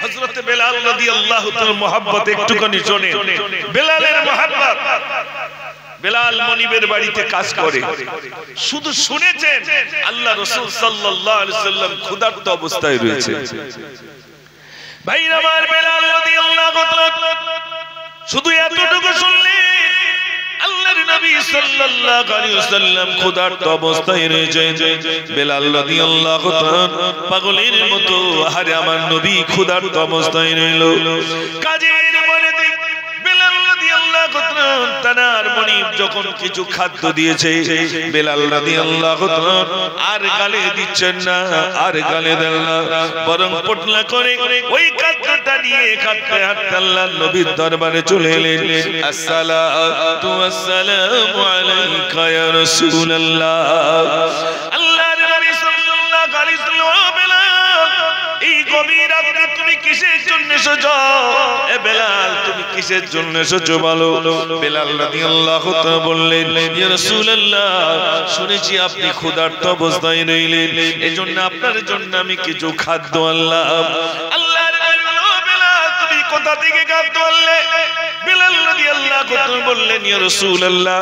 হযরত বেলাল রাদিয়াল্লাহু তাআলা মুহাব্বত একটুখানি শুনে। বেলালের মুহাব্বত, বেলাল মনিবের বাড়িতে কাজ করে, শুধু শুনেছেন আল্লাহ রাসূল সাল্লাল্লাহু আলাইহি সাল্লাম ক্ষুধার্ত অবস্থায় রয়েছে। ভাইরা আমার, বেলাল রাদিয়াল্লাহু তাআলা শুধু এতটুকু শুনলেন আল্লাহর নবী সাল্লাল্লাহু আলাইহি ওয়াসাল্লাম ক্ষুধার্ত অবস্থায় রয়েছে। বেলাল রাদিয়াল্লাহু তাআলা পাগলের মতো, আরে আমার নবী ক্ষুধার্ত অবস্থায় রইল। কাজের পরে বেলাল রাদিয়াল্লাহু তাআলা তানার মনিব যখন কিছু খাদ্য দিয়েছে, বেলাল রাদিয়াল্লাহু তাআলা আর গালে দিচ্ছেন না, আর গালে দেন না, বরং পটলা করে ওই খাদ্যটা নিয়ে খাদ্যে হাঁটতে আল্লাহর নবীর দরবারে চলে এলেন। আসসালাতু ওয়াসসালামু আলাইকা ইয়া রাসূলুল্লাহ। আল্লাহর নবী সাল্লাল্লাহু আলাইহি ওয়াসাল্লাম, বেলাল এই গভীর রাতে তুমি কিসের জন্য এসেছো? এ বেলাল তুমি কিসের জন্য এসেছো বলো? বেলাল রাদিয়াল্লাহু তাআলা বললেন, ইয়া রাসূলুল্লাহ, শুনেছি আপনি ক্ষুধার্ত অবস্থায় রইলেন, এজন্য আপনার জন্য আমি কিছু খাদ্য আনলাম। আল্লাহর নবী বললেন, বেলাল তুমি কোথা থেকে খাদ্য আনলে? বেলাল রাদিয়াল্লাহু তাআলা বললেন, ইয়া রাসূলুল্লাহ,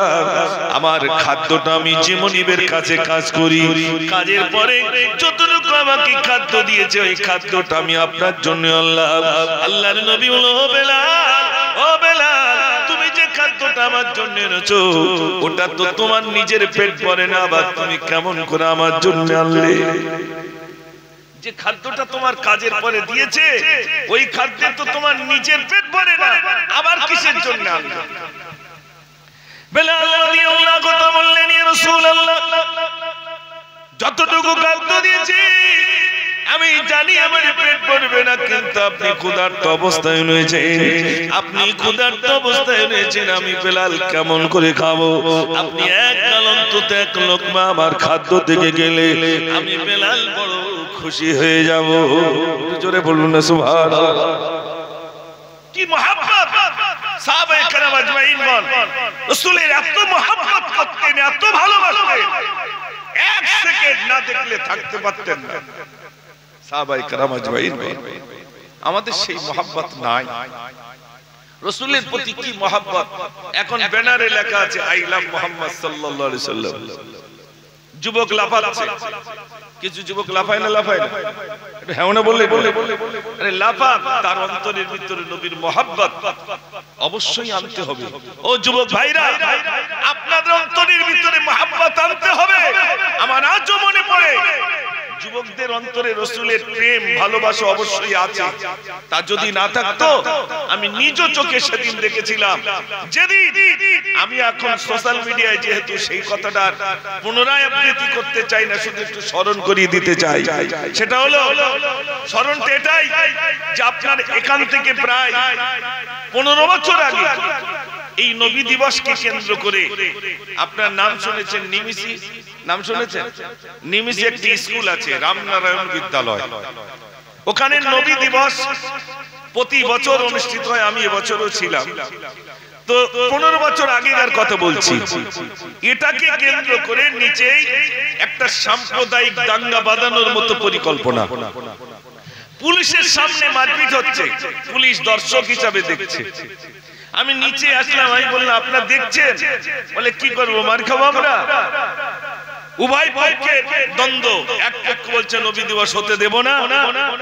আমার খাদ্যটা আমি যে মনিবের কাছে কাজ করি, কাজের পরে যতটুকু আমাকে খাদ্য দিয়েছে ওই খাদ্যটা আমি আপনার জন্য আনলাম। আল্লাহর নবী বললেন, ও বেলাল, ও বেলাল, তুমি যে খাদ্যটা আমার জন্য এনেছো ওটা তো তোমার নিজের পেট ভরে না, আবার তুমি কেমন করে আমার জন্য আনলে? যে খাদ্যটা তোমার কাজের পরে দিয়েছে ওই খাদ্যে তো তোমার নিজের পেট ভরে না, আবার কিসের জন্য আনলে? বেলাল রাদিয়াল্লাহু তাআলা বললেন, ইয়া রাসূলুল্লাহ, যতটুকু খাদ্য দিয়েছি আমি জানি আমার পেট ভরবে না, কিন্তু আপনি ক্ষুধার্ত অবস্থায় রয়েছেন, আপনি ক্ষুধার্ত অবস্থায় রয়েছেন, আমি বেলাল কেমন করে খাবো? আপনি এক অন্তত এক লোকমা আমার খাদ্য থেকে গেলে আমি বেলাল বড় খুশি হয়ে যাব। জোরে বলুন না সুবহানাল্লাহ। কি মুহাব্বত! সাহাবায়ে কেরাম আজমাইন বল রাসূলের এত মুহাব্বত করতেন, এত ভালোবাসতেন, এক সেকেন্ড না দেখলে থাকতে পারতেন না। সাহাবায়ে কেরাম আজমাইন বল আমাদের সেই মুহাব্বত নাই। রাসূলের প্রতি কি মুহাব্বত! এখন ব্যানারে লেখা আছে আই লাভ মুহাম্মদ সাল্লাল্লাহু আলাইহি সাল্লাম। যুবক লাফাচ্ছে, কিছু যুবক লাফায় না, লাফায় না, হ্যাঁ না বললে বলে আরে লাফাক, তার অন্তরের ভিতরে নবীর মুহাব্বত অবশ্যই আনতে হবে। ও যুবক ভাইরা, আপনাদের অন্তরের ভিতরে মুহাব্বত আনতে হবে। আমার আজও মনে পড়ে যুবকদের অন্তরে রাসূলের প্রেম ভালোবাসা অবশ্যই আছে। তা যদি না থাকতো, আমি নিজ চোখে সেদিন দেখেছিলাম, যেদিন আমি এখন সোশ্যাল মিডিয়ায় যেহেতু সেই কথাটা পুনরায় আবৃত্তি করতে চাই না, শুধু একটু স্মরণ করিয়ে দিতে চাই। সেটা হলো স্মরণটা এটাই যে আপনার এখান থেকে প্রায় 15 বছর আগে এই নবী দিবসকে কেন্দ্র করে আপনার নাম শুনেছেন নিমিষি, নাম শুনেছেন? নিমিষে একটি স্কুল আছে রামনারায়ণ বিদ্যালয়, ওখানে নবী দিবস প্রতি বছর অনুষ্ঠিত হয়। আমি এবছরও ছিলাম। তো 15 বছর আগেকার কথা বলছি। এটাকে কেন্দ্র করে নিচেই একটা সাম্প্রদায়িক দাঙ্গা বাঁধানোর মতো পরিকল্পনা। পুলিশের সামনে মারপিট হচ্ছে, পুলিশ দর্শক হিসাবে দেখছে। আমি নিচে আসলাম, আমি বললাম আপনারা দেখছেন? বলে কি করবো, মার খাবো আমরা? উভয় পক্ষের দ্বন্দ্ব, এক পক্ষ বলছে নবী দিবস হতে দেব না,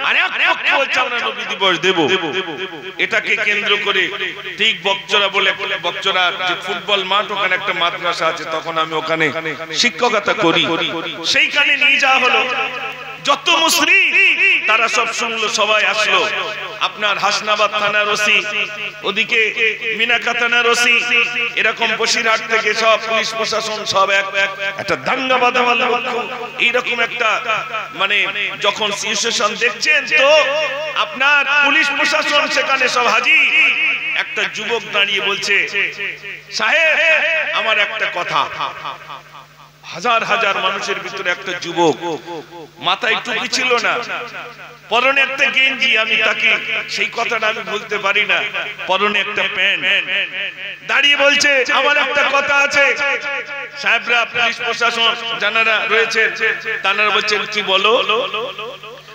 আর এক পক্ষ বলছে আমরা নবী দিবস দেব। এটাকে কেন্দ্র করে ঠিক বকচরা বলে, বকচরা যে ফুটবল মাঠ, ওখানে একটা মাদ্রাসা আছে, তখন আমি ওখানে শিক্ষকতা করি, সেইখানে নিয়ে যাওয়া হলো। যত মুসলিম তারা সব শুনলো, সবাই আসলো। আপনার হাসনাবাদ থানার ওসি, ওদিকে মিনাকা থানার ওসি, এরকম বসিরহাট থেকে সব পুলিশ প্রশাসন সব একটা দাঙ্গা বাঁধাবার লক্ষ্য, এইরকম একটা মানে যখন সিচুয়েশন দেখছেন, তো আপনার পুলিশ প্রশাসন সেখানে সব হাজির। একটা যুবক দাঁড়িয়ে বলছে, সাহেব আমার একটা কথা। হাজার হাজার মানুষের ভিতরে একটা যুবক, মাথায় টুপি ছিল না, পরনে একটা গেঞ্জি, আমি তাকে সেই কথাটা আমি বলতে পারি না, পরনে একটা প্যান্ট, দাঁড়িয়ে বলছে আমার একটা কথা আছে। সাহেবরা পুলিশ প্রশাসন যারা রয়েছে তারা বলছেন কি বলো?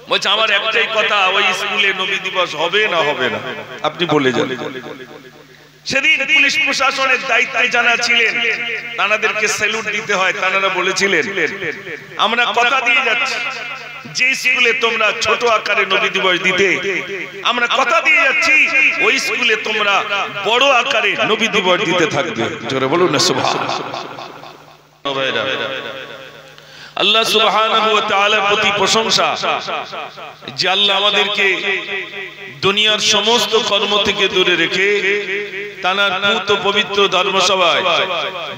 বলছে আমার একটাই কথা, ওই স্কুলে নবী দিবস হবে না হবে না, আপনি বলে যান। সেদিন পুলিশ প্রশাসনের দায়িত্বে যারা ছিলেন তাদেরকে স্যালুট দিতে হয়। তারা বলেছিলেন আমরা কথা দিয়ে যাচ্ছি, যে স্কুলে তোমরা ছোট আকারে নবী দিবস দিতে, আমরা কথা দিয়ে যাচ্ছি ওই স্কুলে তোমরা বড় আকারে নবী দিবস দিতে থাকবে। জোরে বলুন না সুবহানাল্লাহ। আল্লাহ সুবহানাহু ওয়া তাআলার প্রতি প্রশংসা যে আল্লাহ আমাদেরকে দুনিয়ার সমস্ত কর্ম থেকে দূরে রেখে তানার পূত পবিত্র ধর্মসভায়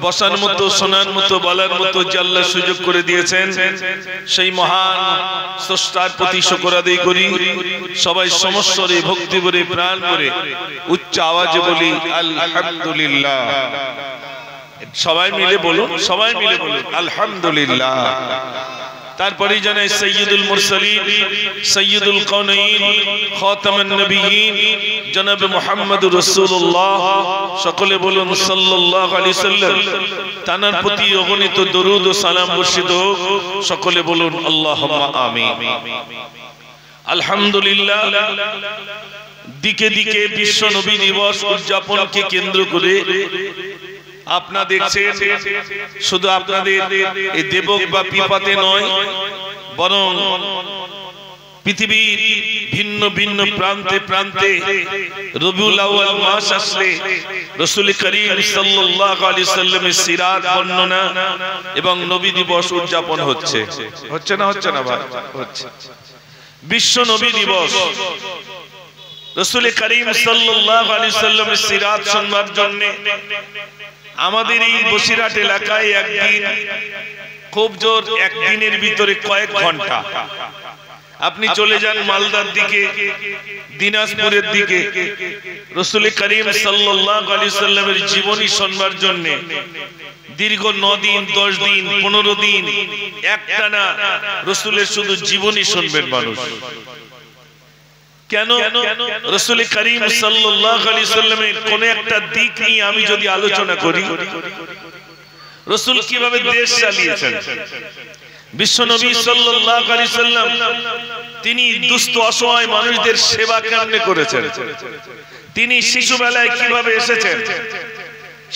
বসার মতো, শোনার মতো, বলার মতো যে আল্লাহ সুযোগ করে দিয়েছেন, সেই মহান স্রষ্টার প্রতি শুকর আদায় করি। সবাই সমস্বরে, ভক্তি ভরে, প্রাণ ভরে উচ্চ আওয়াজে বলি আলহামদুলিল্লাহ। সবাই মিলে বলুন, সবাই মিলে বলুন আলহামদুলিল্লাহ। তারপরে জানাই সাইয়্যিদুল মুরসালিন, সাইয়্যিদুল কাওনাইন, খাতামুন নবিয়্যিন জনাব মুহাম্মদুর রাসূলুল্লাহ, সকলে বলুন সাল্লাল্লাহু আলাইহি সাল্লাম। তানার প্রতি অগণিত দরুদ ও সালাম বর্ষিত হোক, সকলে বলুন আল্লাহুম্মা আমিন। আলহামদুলিল্লাহ। দিকে দিকে বিশ্ব নবী দিবস উদযাপনকে কেন্দ্র করে আপনারা দেখছেন শুধু আপনাদের এই দেবক বা পিপাতে নয়, বরং পৃথিবীর ভিন্ন ভিন্ন প্রান্তে প্রান্তে রবিউল আউয়াল মাস আসলে রাসূল করিম সাল্লাল্লাহু আলাইহি সাল্লামের সিরাত বর্ণনা এবং নবী দিবস উদযাপন হচ্ছে। হচ্ছে না হচ্ছে না ভাই? হচ্ছে। বিশ্ব নবী দিবস রাসূল করিম সাল্লাল্লাহু আলাইহি সাল্লামের সিরাত শুনবার জন্য আমাদের এই বসিরহাট এলাকায় একদিন, খুব জোর একদিনের ভিতরে কয়েক ঘন্টা আপনি চলে যান মালদার দিকে, দিনাজপুরের দিকে, রাসূল করিম সাল্লাল্লাহু আলাইহি সাল্লামের জীবনী শুনবার জন্য দীর্ঘ 9 দিন, 10 দিন, 15 দিন একটানা রাসূলের শুধু জীবনী শুনবেন মানুষ। কেন? রাসূল করিম সাল্লাল্লাহু আলাইহি সাল্লামের কোন একটা দিক নিয়ে আমি যদি আলোচনা করি, রাসূল কিভাবে দেশ চালিয়েছেন, বিশ্বনবী সাল্লাল্লাহু আলাইহি সাল্লাম তিনি দুস্থ অসহায় মানুষদের সেবা কেমনে করেছেন, তিনি শিশুবেলায় কিভাবে এসেছেন,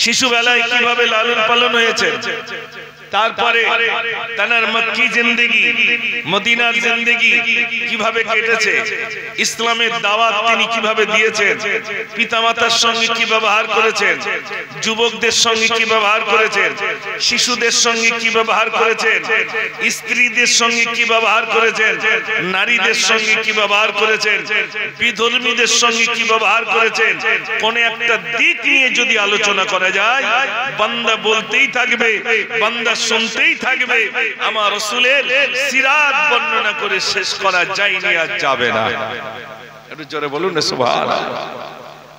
শিশুবেলায় কিভাবে লালন পালন হয়েছে, তারপরে তানার মক্কি জিন্দেগি, মদিনার জিন্দেগি কিভাবে কেটেছে, ইসলামের দাওয়াত তিনি কিভাবে দিয়েছেন, পিতামাতার সঙ্গে কি ব্যবহার করেছেন, যুবকদের সঙ্গে কি ব্যবহার করেছেন, শিশুদের সঙ্গে কি ব্যবহার করেছেন, স্ত্রীদের সঙ্গে কি ব্যবহার করেছেন, নারীদের সঙ্গে কি ব্যবহার করেছেন, বিধর্মীদের সঙ্গে কি ব্যবহার করেছেন, কোন একটা দিক নিয়ে যদি আলোচনা করা যায়, বান্দা বলতেই থাকবে, বান্দা শুনতেই থাকবে, আমার রাসূলের সিরাত বর্ণনা করে শেষ করা যায়নি, আর যাবে না। একটু জোরে বলুন না সুবহানাল্লাহ।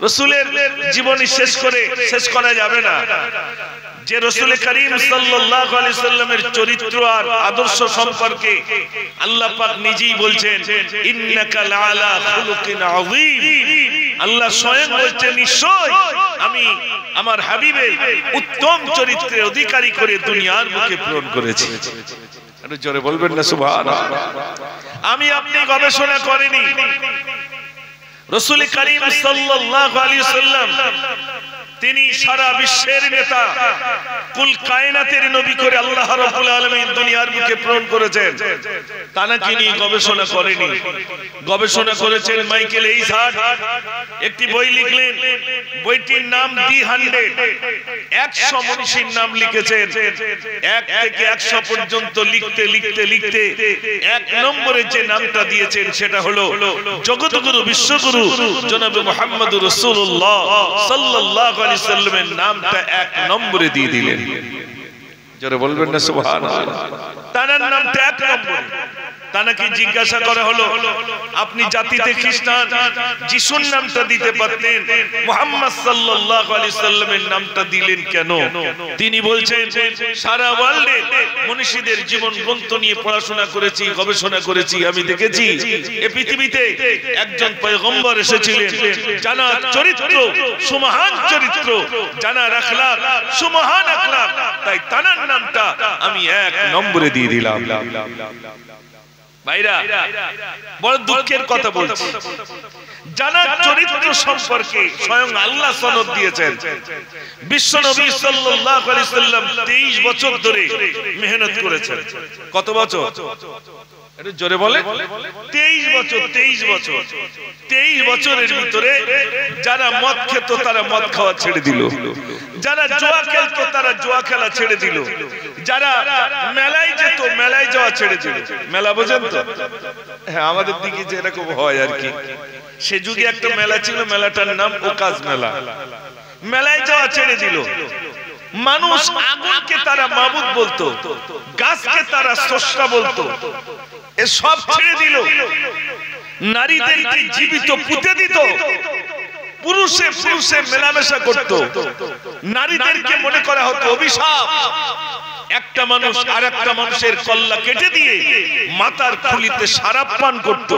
রাসূলের জীবনী শেষ করা যাবে না। যে রাসূল করিম সাল্লাল্লাহু আলাইহি সাল্লামের চরিত্র আর আদর্শ সম্পর্কে আল্লাহ পাক নিজেই বলছেন, ইন্নাকা লাআলা খুলুকিন আযীম। আল্লাহ স্বয়ং বলছেন, নিশ্চয় আমি আমার হাবিবের উত্তম চরিত্রের অধিকারী করে দুনিয়ার বুকে প্রেরণ করেছি। একটু জোরে বলবেন না সুবহানাল্লাহ। আমি আপনি গবেষণা করিনি, রাসূল করিম সাল্লাল্লাহু আলাইহি সাল্লাম তিনি সারা বিশ্বের নেতা, কুল কায়নাতের নবী করে আল্লাহ রাব্বুল আলামিন দুনিয়ার বুকে প্রেরণ করেছেন। তানাকে নিয়ে গবেষণা করেনি, গবেষণা করেছেন মাইকেল এইসার্ট। একটি বই লিখলেন, বইটির নাম দি 100। 100 মনীষীর নাম লিখেছেন, 1 থেকে 100 পর্যন্ত লিখতে লিখতে লিখতে 1 নম্বরে যে নামটা দিয়েছেন সেটা হলো জগৎগুরু বিশ্বগুরু জনাব মুহাম্মদুর রাসূলুল্লাহ সাল্লাল্লাহু আলাইহি সাল্লামের নামটা 1 নম্বরে দিয়ে দিলেন। জোরে বলবেন না সুবহানাল্লাহ। তার নামটা 1 নম্বরে। তানাকে জিজ্ঞাসা করা হলো, আপনি জাতিতে খ্রিস্টান, যিশুর নামটা দিতে পারতেন, মুহাম্মদ সাল্লাল্লাহু আলাইহি সাল্লামের নামটা দিলেন কেন? তিনি বলছেন, সারা ওয়ার্ল্ডে মনীষীদের জীবন গ্রন্থ নিয়ে পড়াশোনা করেছি, গবেষণা করেছি, আমি দেখেছি এই পৃথিবীতে একজন পয়গম্বর এসেছিলেন জানার চরিত্র, সুমহান চরিত্র, জানার আখলাক, সুমহান আখলাক, তাই তানার নামটা আমি 1 নম্বরে দিয়ে দিলাম। ভাইরা বড় দুঃখের কথা বলছি, জানার চরিত্র সম্পর্কে স্বয়ং আল্লাহ সনদ দিয়েছেন। বিশ্ব নবী সাল্লাল্লাহু আলাইহি সাল্লাম 23 বছর ধরে মেহনত করেছেন। কত বছর? একটু জোরে বলে। 23 বছর। 23 বছরের ভিতরে যারা মদ খেত তারা মদ খাওয়া ছেড়ে দিল, যারা জুয়া খেলতো তারা জুয়া খেলা ছেড়ে দিল, যারা মেলায় যেত মেলায় যাওয়া ছেড়ে দিল। মেলা বোঝেন তো? হ্যাঁ, আমাদের দিকে যে এরকম হয় আর কি। সে যুগে একটা মেলা ছিল, মেলাটার নাম ওকাজ মেলা। মেলায় যাওয়া ছেড়ে দিল। মানুষ আগুনকে তারা মাবুদ বলতো, গাছকে তারা স্রষ্টা বলতো, এ সব ছেড়ে দিল। নারীদেরকে জীবিত পুঁতে দিত, পুরুষে পুরুষে মেলামেশা করত, নারীদেরকে মনে করা হতো অভিশাপ। একটা মানুষ আর একটা মানুষের কল্লা কেটে দিয়ে মাথার খুলিতে শরাব পান করত।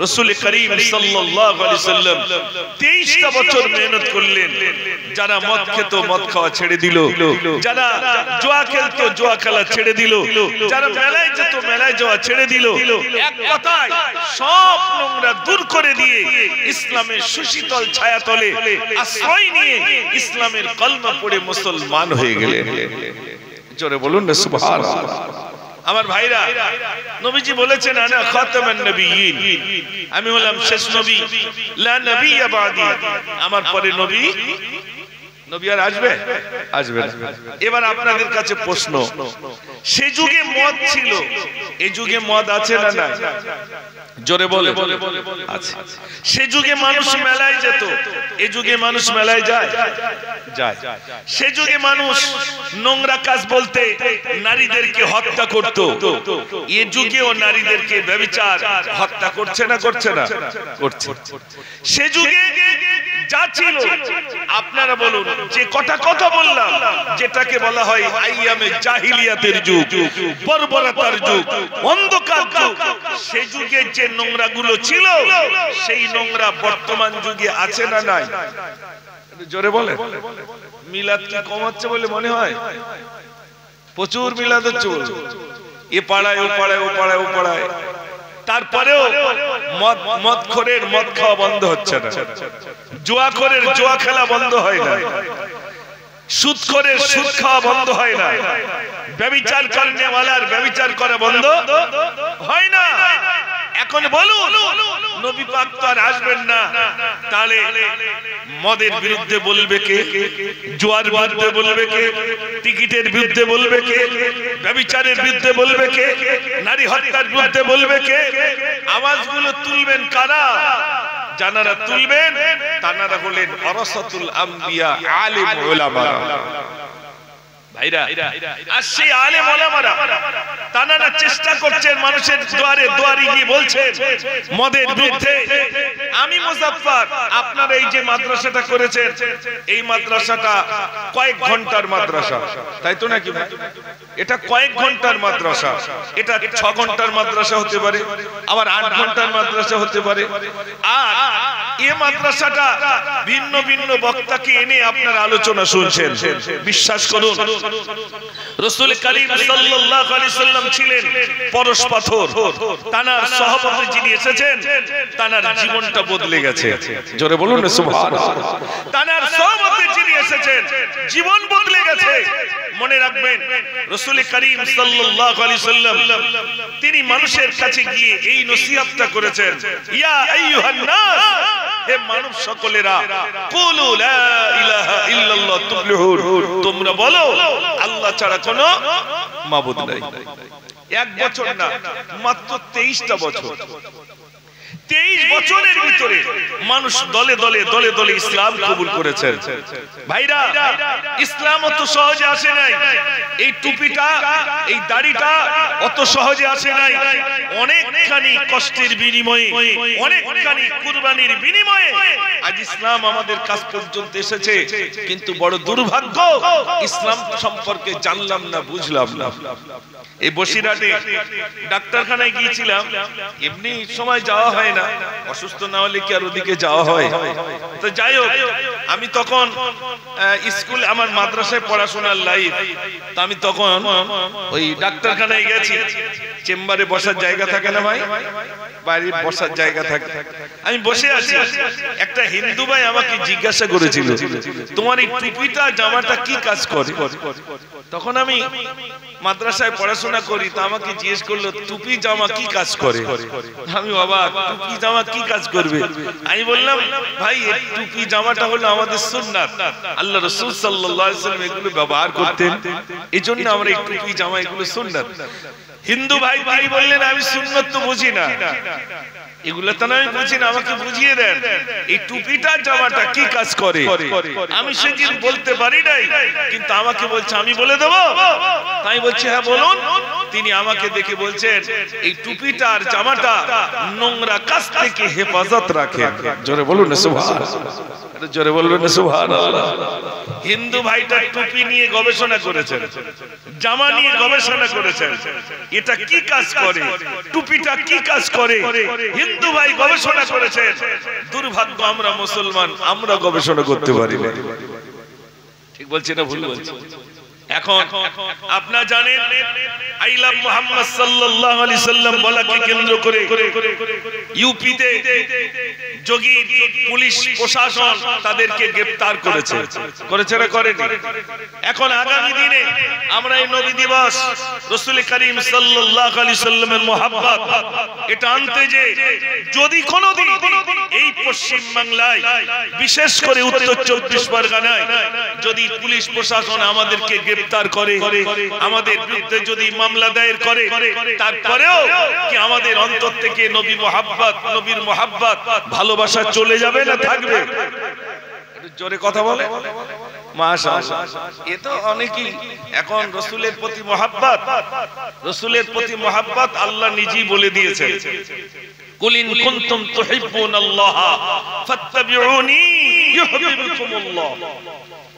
রাসূল করিম সাল্লাল্লাহু আলাইহি সাল্লাম 23টা বছর মেহনত করলেন। যারা মদ খেত মদ খাওয়া ছেড়ে দিল, যারা জুয়া খেলতো জুয়া খেলা ছেড়ে দিল, যারা মেলায় যেত মেলায় যাওয়া ছেড়ে দিল। এক কথায় সব নোংরা দূর করে দিয়ে ইসলামের সুশীতল ছায়াতলে আশ্রয় নিয়ে ইসলামের কলমা পড়ে মুসলমান হয়ে গেলেন। জোরে বলুন না সুবহানাল্লাহ। আমার ভাইরা, নবীজি বলেছেন আনা খাতামান নবিয়্যিন, আমি হলাম শেষ নবী, লা নবিয়্যা বাদি, আমার পরে নবী আর আসবে না। এবার আপনাদের কাছে প্রশ্ন, সে যুগে মদ ছিল, এই যুগে মদ আছে না নাই? জোরে বলে। আছে। সে যুগে মানুষ মেলায় যেত, এই যুগে মানুষ মেলায় যায়? সে যুগে মানুষ নোংরা কাজ বলতে নারীদেরকে হত্যা করত, এই যুগেও নারীদেরকে ব্যভিচার হত্যা করছে না করছে না? করছে। সে যুগে যা ছিল, আপনারা বলুন, যে কথা বললাম, যেটাকে বলা হয় আইয়ামে জাহিলিয়াতের যুগ, বর্বরতার যুগ, অন্ধকার যুগ, সে যুগে যে নোংরা গুলো ছিল সেই নোংরা বর্তমান যুগে আছে না নাই? জোরে বলে। মিলাদ কি কম হচ্ছে বলে মনে হয়? প্রচুর মিলাদ হচ্ছে, এ পাড়ায় ও পাড়ায় ও পাড়ায় ও পাড়ায়। তারপরেও মদখোরের মদ খাওয়া বন্ধ হচ্ছে না, জুয়াখোরের জুয়া খেলা বন্ধ হয় না, সুদখোরের সুদ খাওয়া বন্ধ হয় না, ব্যভিচার করনেওয়ালার ব্যভিচার করা বন্ধ হয় না। এখন বলুন, নবী পাক তো আর আসবেন না, তাহলে মদের বিরুদ্ধে বলবে কে? জুয়ার বিরুদ্ধে বলবে কে? টিকিটের বিরুদ্ধে বলবে কে? ব্যভিচারের বিরুদ্ধে বলবে কে? নারী হত্যার বিরুদ্ধে বলবে কে? আওয়াজগুলো তুলবেন কারা? যারা তুলবেন তারা হলেন ওয়ারাসাতুল আম্বিয়া, আলিম উলামা। ভাইরা, আর সেই আলেম ওলামারা তারা চেষ্টা করছেন মানুষের দুয়ারে দুয়ারে গিয়ে বলছেন মদের বিরুদ্ধে। আমি মুজাফফর, আপনারা এই যে মাদ্রাসাটা করেছেন, এই মাদ্রাসাটা কয়েক ঘন্টার মাদ্রাসা, তাই তো নাকি ভাই? এটা কয়েক ঘন্টার মাদ্রাসা, এটা 6 ঘন্টার মাদ্রাসা হতে পারে, আবার 8 ঘন্টার মাদ্রাসা হতে পারে। আর এই মাদ্রাসাটা ভিন্ন ভিন্ন বক্তাকে এনে আপনারা আলোচনা শুনছেন। বিশ্বাস করুন, রাসূল করিম সাল্লাল্লাহু আলাইহি সাল্লাম ছিলেন পরশ পাথর। তানার সহবতে যিনি এসেছেন তানার জীবনটা বদলে গেছে। জোরে বলুন না সুবহানাল্লাহ। তানার সহবতে যিনি এসেছেন জীবন বদলে গেছে। মনে রাখবেন, রাসূল করিম সাল্লাল্লাহু আলাইহি সাল্লাম তিনি মানুষের কাছে গিয়ে এই নসিহতটা করেছেন, ইয়া আইয়ুহান নাস, হে মানব সকলেরা, কুলু লা ইলাহা ইল্লাল্লাহ তুফলিহুন, তোমরা বলো আল্লাহ ছাড়া কোনো মাবুদ নাই। 1 বছর না, মাত্র 23টা বছর। 23 বছরের ভিতরে মানুষ দলে দলে দলে দলে ইসলাম কবুল করেছেন। ভাইরা, ইসলাম অত সহজে আসে নাই। এই টুপিটা, এই দাড়িটা অত সহজে আসে নাই। অনেকখানি কষ্টের বিনিময়ে, অনেকখানি কুরবানির বিনিময়ে আজ ইসলাম আমাদের কাছ পর্যন্ত এসেছে। কিন্তু বড় দুর্ভাগ্য, ইসলাম সম্পর্কে জানলাম না, বুঝলাম না। এই বসিরহাটে ডাক্তারখানায় গিয়েছিলাম, এমনি সময় যাওয়া হয় না, অসুস্থ না হলে কি আর ওদিকে যাওয়া হয়? তো যাই হোক, আমি তখন স্কুল, আমার মাদ্রাসায় পড়াশোনার লাইফ, তো আমি তখন ওই ডাক্তারখানায় গেছি। চেম্বারে বসার জায়গা থাকে না ভাই, বাইরে বসার জায়গা থাকে। আমি বসে আছি, একটা হিন্দু ভাই আমাকে জিজ্ঞাসা করেছিল তোমার এই টুপিটা জামাটা কি কাজ করে। তখন আমি মাদ্রাসায় পড়াশোনা করি, তো আমাকে জিজ্ঞেস করলো টুপি জামা কি কাজ করে। আমি অবাক, টুপি জামা কি কাজ করবে। আমি বললাম ভাই এই টুপি জামাটা হলো আমাদের সুন্নাত, আল্লাহ রাসূল সাল্লাল্লাহু আলাইহি ওয়াসাল্লাম এগুলো ব্যবহার করতেন, এজন্য আমরা এই টুপি জামা এগুলো সুন্নাত। হিন্দু ভাই তিনি বললেন আমি সুন্নাত তো বুঝি না, এগুলো তো আমি বুঝি না, আমাকে বুঝিয়ে দেন এই টুপিটা জামাটা কি কাজ করে। আমি সেদিন বলতে পারি নাই, কিন্তু আমাকে বলছে আমি বলে দেবো। তাই বলছি হ্যাঁ বলুন। তিনি আমাকে দেখে বলছেন এই টুপিটা আর জামাটা নোংরা কাজ থেকে হেফাজত রাখে। জোরে বলুন না সুবহানাল্লাহ, জোরে বলবেন না সুবহানাল্লাহ। হিন্দু ভাইটা টুপি নিয়ে গবেষণা করেছেন, জামা নিয়ে গবেষণা করেছেন, এটা কি কাজ করে, টুপিটা কি কাজ করে, হিন্দু ভাই গবেষণা করেছেন। দুর্ভাগ্য আমরা মুসলমান, আমরা গবেষণা করতে পারি না। ঠিক বলছি না ভুল বলছি? এখন আপনারা জানেন আই লাভ মুহাম্মদ সাল্লাল্লাহু আলাইহি সাল্লাম বলাকে কেন্দ্র করে ইউপিতে যোগী পুলিশ প্রশাসন তাদেরকে গ্রেফতার করেছে না করেনি? এখন আগামী দিনে আমরা এই নবী দিবস রাসূল করিম সাল্লাল্লাহু আলাইহি সাল্লামের মহব্বত এটা আনতে যে যদি কোনোদিন এই পশ্চিম বাংলায় বিশেষ করে উত্তর 24 পরগনায় যদি পুলিশ প্রশাসন আমাদেরকে গ্রেফতার করে, আমাদের বিরুদ্ধে যদি মামলা দায়ের করে, তারপরেও কি আমাদের অন্তর থেকে নবী মুহাব্বত, নবীর মুহাব্বত, ভালোবাসা চলে যাবে না থাকবে? জোরে কথা বলে মাশাআল্লাহ। এ তো অনেকেই এখন রাসূলের প্রতি মুহাব্বত, রাসূলের প্রতি মুহাব্বত আল্লাহ নিজেই বলে দিয়েছেন কুল ইন কুনতুম তুহিব্বুনাল্লাহ ফাত্তাবিউনি ইউহিব্বুকুমুল্লাহ।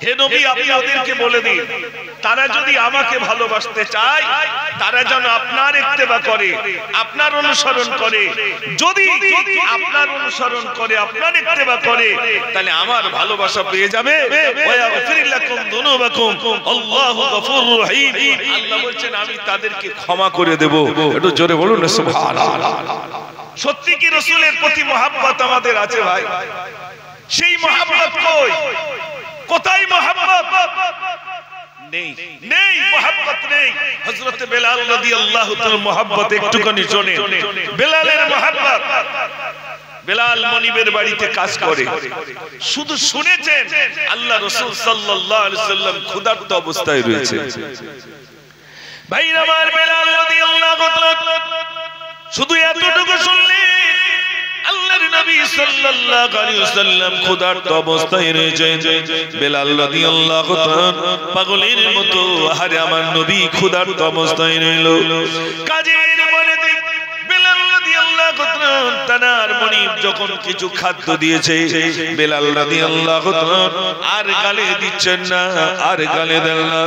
হে নবী আপনি ওদেরকে বলে দিন তারা যদি আমাকে ভালোবাসতে চায় তারা যেন আপনার ইত্তেবা করে, আপনার অনুসরণ করে। যদি আপনার অনুসরণ করে, আপনার ইত্তেবা করে, তাহলে আমার ভালোবাসা পেয়ে যাবে। ওয়া ইয়াগফির লাকুম যুনুবাকুম আল্লাহু গফুরুর রহিম। আল্লাহ বলেন আমি তাদেরকে ক্ষমা করে দেব। একটু জোরে বলুন না সুবহানাল্লাহ। সত্যি কি রাসূলের প্রতি মহব্বত আমাদের আছে ভাই? সেই মহব্বত কই? কোথায় মহব্বত? নেই, নেই মহব্বত নেই। হযরত বেলাল রাদিয়াল্লাহু তাআলা মহব্বত একটুখানি শুনে। বেলালের মহব্বত, বেলাল মনিবের বাড়িতে কাজ করে, শুধু শুনেছেন আল্লাহ রাসূল সাল্লাল্লাহু আলাইহি সাল্লাম ক্ষুধার্ত অবস্থায় রয়েছে। ভাই আমার বেলাল রাদিয়াল্লাহু তাআলা শুধু এতটুকু শুনলেন আল্লাহর নবী সাল্লাল্লাহু আলাইহি ওয়াসাল্লাম ক্ষুধার্ত অবস্থায় রয়েছে। বেলাল রাদিয়াল্লাহু তাআলা পাগলের মতো আহারে আমার নবী ক্ষুধার্ত অবস্থায় রইল। কাজের পরে বেলাল রাদিয়াল্লাহু তাআলা তানার মনিব যখন কিছু খাদ্য দিয়েছে, বেলাল রাদিয়াল্লাহু তাআলা আর গালে দিচ্ছেন না, আর গালে দেন না,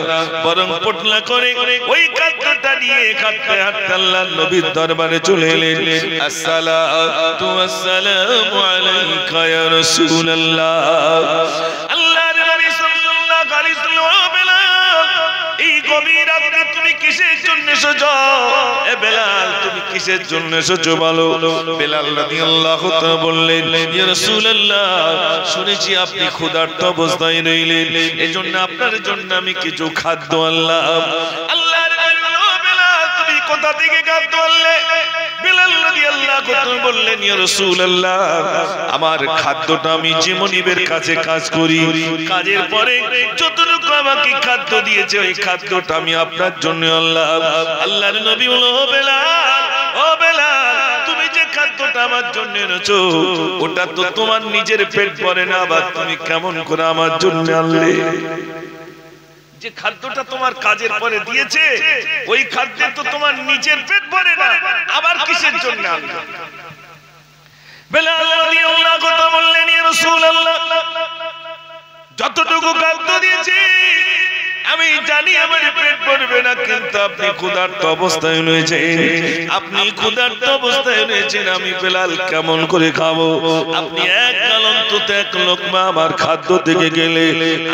বরং পটলা করে ওই খাদ্যটা নিয়ে খাদ্য হাঁটতে আল্লাহর নবীর দরবারে চলে এলেন। আসসালাতু ওয়াসসালামু আলাইকা ইয়া রাসূলুল্লাহ। আল্লাহর নবী সাল্লাল্লাহু আলাইহি ওয়াসাল্লাম বেলাল এই গভীর রাতে তুমি কিসের জন্য এসেছো? এ বেলাল তুমি কিসের জন্য এসেছো বলো। বেলাল রাদিয়াল্লাহু তাআলা বললেন ইয়া রাসূলুল্লাহ শুনেছি আপনি ক্ষুধার্ত অবস্থায় রইলেন, এজন্য আপনার জন্য আমি কিছু খাদ্য আনলাম। আল্লাহর নবী বেলাল তুমি কোথা থেকে খাদ্য আনলে? বেলাল রাদিয়াল্লাহু তাআলা বললেন ইয়া রাসূলুল্লাহ আমার খাদ্যটা আমি যে মনিবের কাছে কাজ করি, কাজের পরে যতটুকু আমাকে খাদ্য দিয়েছে ওই খাদ্যটা আমি আপনার জন্য আনলাম। আল্লাহর নবী বলল ও বেলাল, ও বেলাল তুমি যে খাদ্যটা আমার জন্য এনেছো ওটা তো তোমার নিজের পেট ভরে না, আবার তুমি কেমন করে আমার জন্য আনলে? যে খাদ্যটা তোমার কাজের পরে দিয়েছে ওই খাদ্যে তো তোমার নিজের পেট ভরে না, আবার কিসের জন্য আনলে? বেলাল রাদিয়াল্লাহু তাআলা বললেন ইয়া রাসূলুল্লাহ যতটুকু খাদ্য দিয়েছি আমি জানি আমার পেট ভরবে না, কিন্তু আপনি ক্ষুধার্ত অবস্থায় রয়েছেন, আপনি ক্ষুধার্ত অবস্থায় রয়েছেন, আমি বেলাল কেমন করে খাবো? আপনি এক অন্তত এক লোকমা আমার খাদ্য থেকে গেলে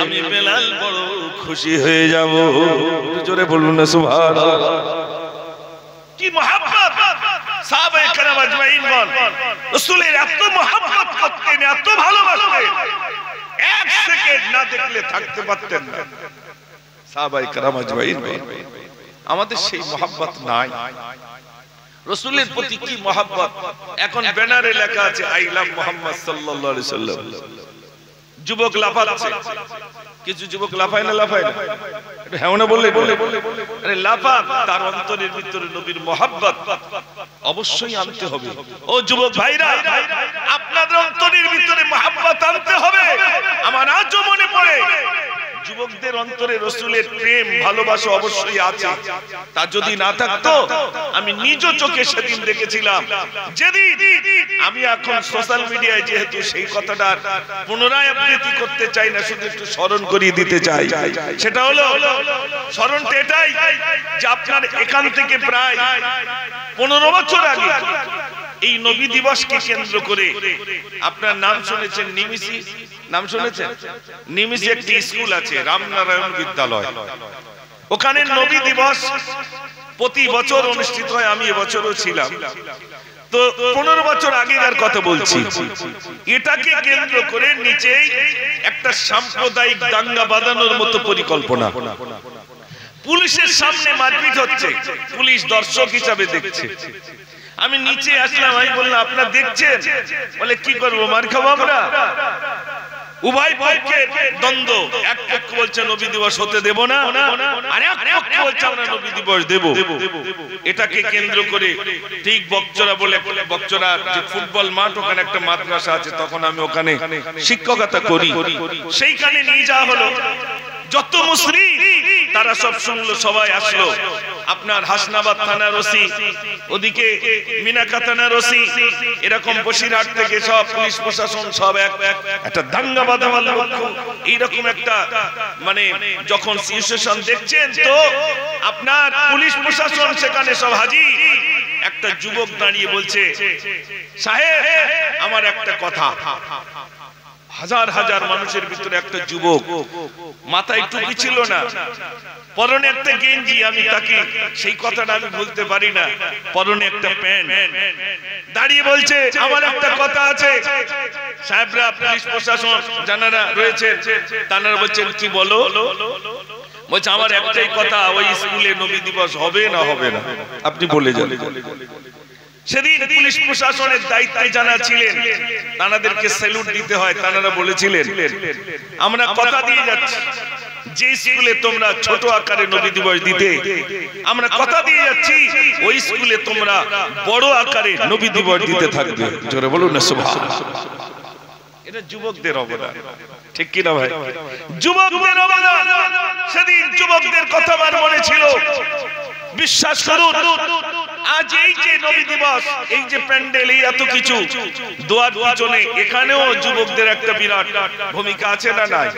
আমি বেলাল বড় খুশি হয়ে যাব। জোরে বলুন না সুবহানাল্লাহ। কি কি মহব্বত সাহাবায়ে কেরাম আজমাইনগণ রাসূলের এত মহব্বত করতেন, এত ভালোবাসতেন, এক সেকেন্ড না দেখলে থাকতে পারতেন না সাহাবায়ে কেরাম আজমাইনগণ। আমাদের সেই মহব্বত নাই। রাসূলের প্রতি কি মহব্বত! এখন ব্যানারে লেখা আছে আই লাভ মুহাম্মদ সাল্লাল্লাহু আলাইহি সাল্লাম। যুবক লাফাচ্ছে, কিছু যুবক লাফায় না, লাফায় না, এটা হ্যাঁ না বললে আরে লাফাক, তার অন্তরের ভিতরে নবীর মহব্বত অবশ্যই আনতে হবে। ও যুবক ভাইরা, আপনাদের অন্তরের ভিতরে মহব্বত আনতে হবে। আমার আজও মনে পড়ে যুবকদের অন্তরে রাসূলের প্রেম ভালোবাসা অবশ্যই আছে। তা যদি না থাকতো, আমি নিজ চোখে সেদিন দেখেছিলাম। যেদিন আমি এখন সোশ্যাল মিডিয়ায় যেহেতু সেই কথাটা পুনরায় আবৃত্তি করতে চাই না, শুধু একটু স্মরণ করিয়ে দিতে চাই। সেটা হলো স্মরণটা এটাই যে আপনার এখান থেকে প্রায় 15 বছর আগে এই নবী দিবসকে কেন্দ্র করে আপনার নাম শুনেছেন নিমিষি, নাম শুনেছেন? নিমিষে একটি স্কুল আছে রামনারায়ণ বিদ্যালয়, ওখানে নবী দিবস প্রতি বছর অনুষ্ঠিত হয়। আমি এবছরও ছিলাম। তো 15 বছর আগেকার কথা বলছি। এটাকে কেন্দ্র করে নিচেই একটা সাম্প্রদায়িক দাঙ্গা বাঁধানোর মতো পরিকল্পনা। পুলিশের সামনে মারপিট হচ্ছে, পুলিশ দর্শক হিসাবে দেখছে। আমি নিচে আসলাম, আমি বললাম আপনারা দেখছেন? বলে কি করবো, মার খাবো আমরা? উভয় পক্ষের দ্বন্দ্ব। এক পক্ষ বলছে নবী দিবস হতে দেব না, আর এক পক্ষ বলছে আমরা নবী দিবস দেব। এটাকে কেন্দ্র করে ঠিক বকচরা বলে, বকচরা যে ফুটবল মাঠ, ওখানে একটা মাদ্রাসা আছে, তখন আমি ওখানে শিক্ষকতা করি। সেইখানে নিয়ে যাওয়া হলো। যত মুসলিম তারা সব শুনলো, সবাই আসলো। আপনার হাসনাবাদ থানার ওসি, ওদিকে মিনাকা থানার ওসি, এরকম বসিরহাট থেকে সব পুলিশ প্রশাসন সব একটা দাঙ্গা বাঁধাবার লক্ষ্য। এইরকম একটা মানে যখন সিচুয়েশন দেখছেন, তো আপনার পুলিশ প্রশাসন সেখানে সব হাজির। একটা যুবক দাঁড়িয়ে বলছে, সাহেব আমার একটা কথা। হাজার হাজার মানুষের ভিতরে একটা যুবক, মাথায় টুপি ছিল না, পরনে একটা গেঞ্জি, আমি তাকে সেই কথাটা আমি বলতে পারি না, পরনে একটা প্যান্ট, দাঁড়িয়ে বলছে আমার একটা কথা আছে। সাহেবরা পুলিশ প্রশাসন যারা রয়েছে তারা বলছেন কি বলো? বলছে আমার একটাই কথা, ওই স্কুলে নবী দিবস হবে না হবে না, আপনি বলে যান। সেদিন পুলিশ প্রশাসনের দায়িত্বে যারা ছিলেন তাদেরকে স্যালুট দিতে হয়। তারা বলেছিলেন আমরা কথা দিয়ে যাচ্ছি, যে স্কুলে তোমরা ছোট আকারে নবী দিবস দিতে, আমরা কথা দিয়ে যাচ্ছি ওই স্কুলে তোমরা বড় আকারে নবী দিবস দিতে থাকবে। জোরে বলুন না সুবহানাল্লাহ। এটা যুবকদের অবদান, ঠিক কি না ভাই? যুবকদের অবদান। সেদিন যুবকদের কথা আমার মনে ছিল। বিশ্বাস করুন, আজ এই যে নবী দিবস, এই যে প্যান্ডেল, এই এত কিছু দোয়ার পিছনে এখানেও যুবকদের একটা বিরাট ভূমিকা আছে না নাই?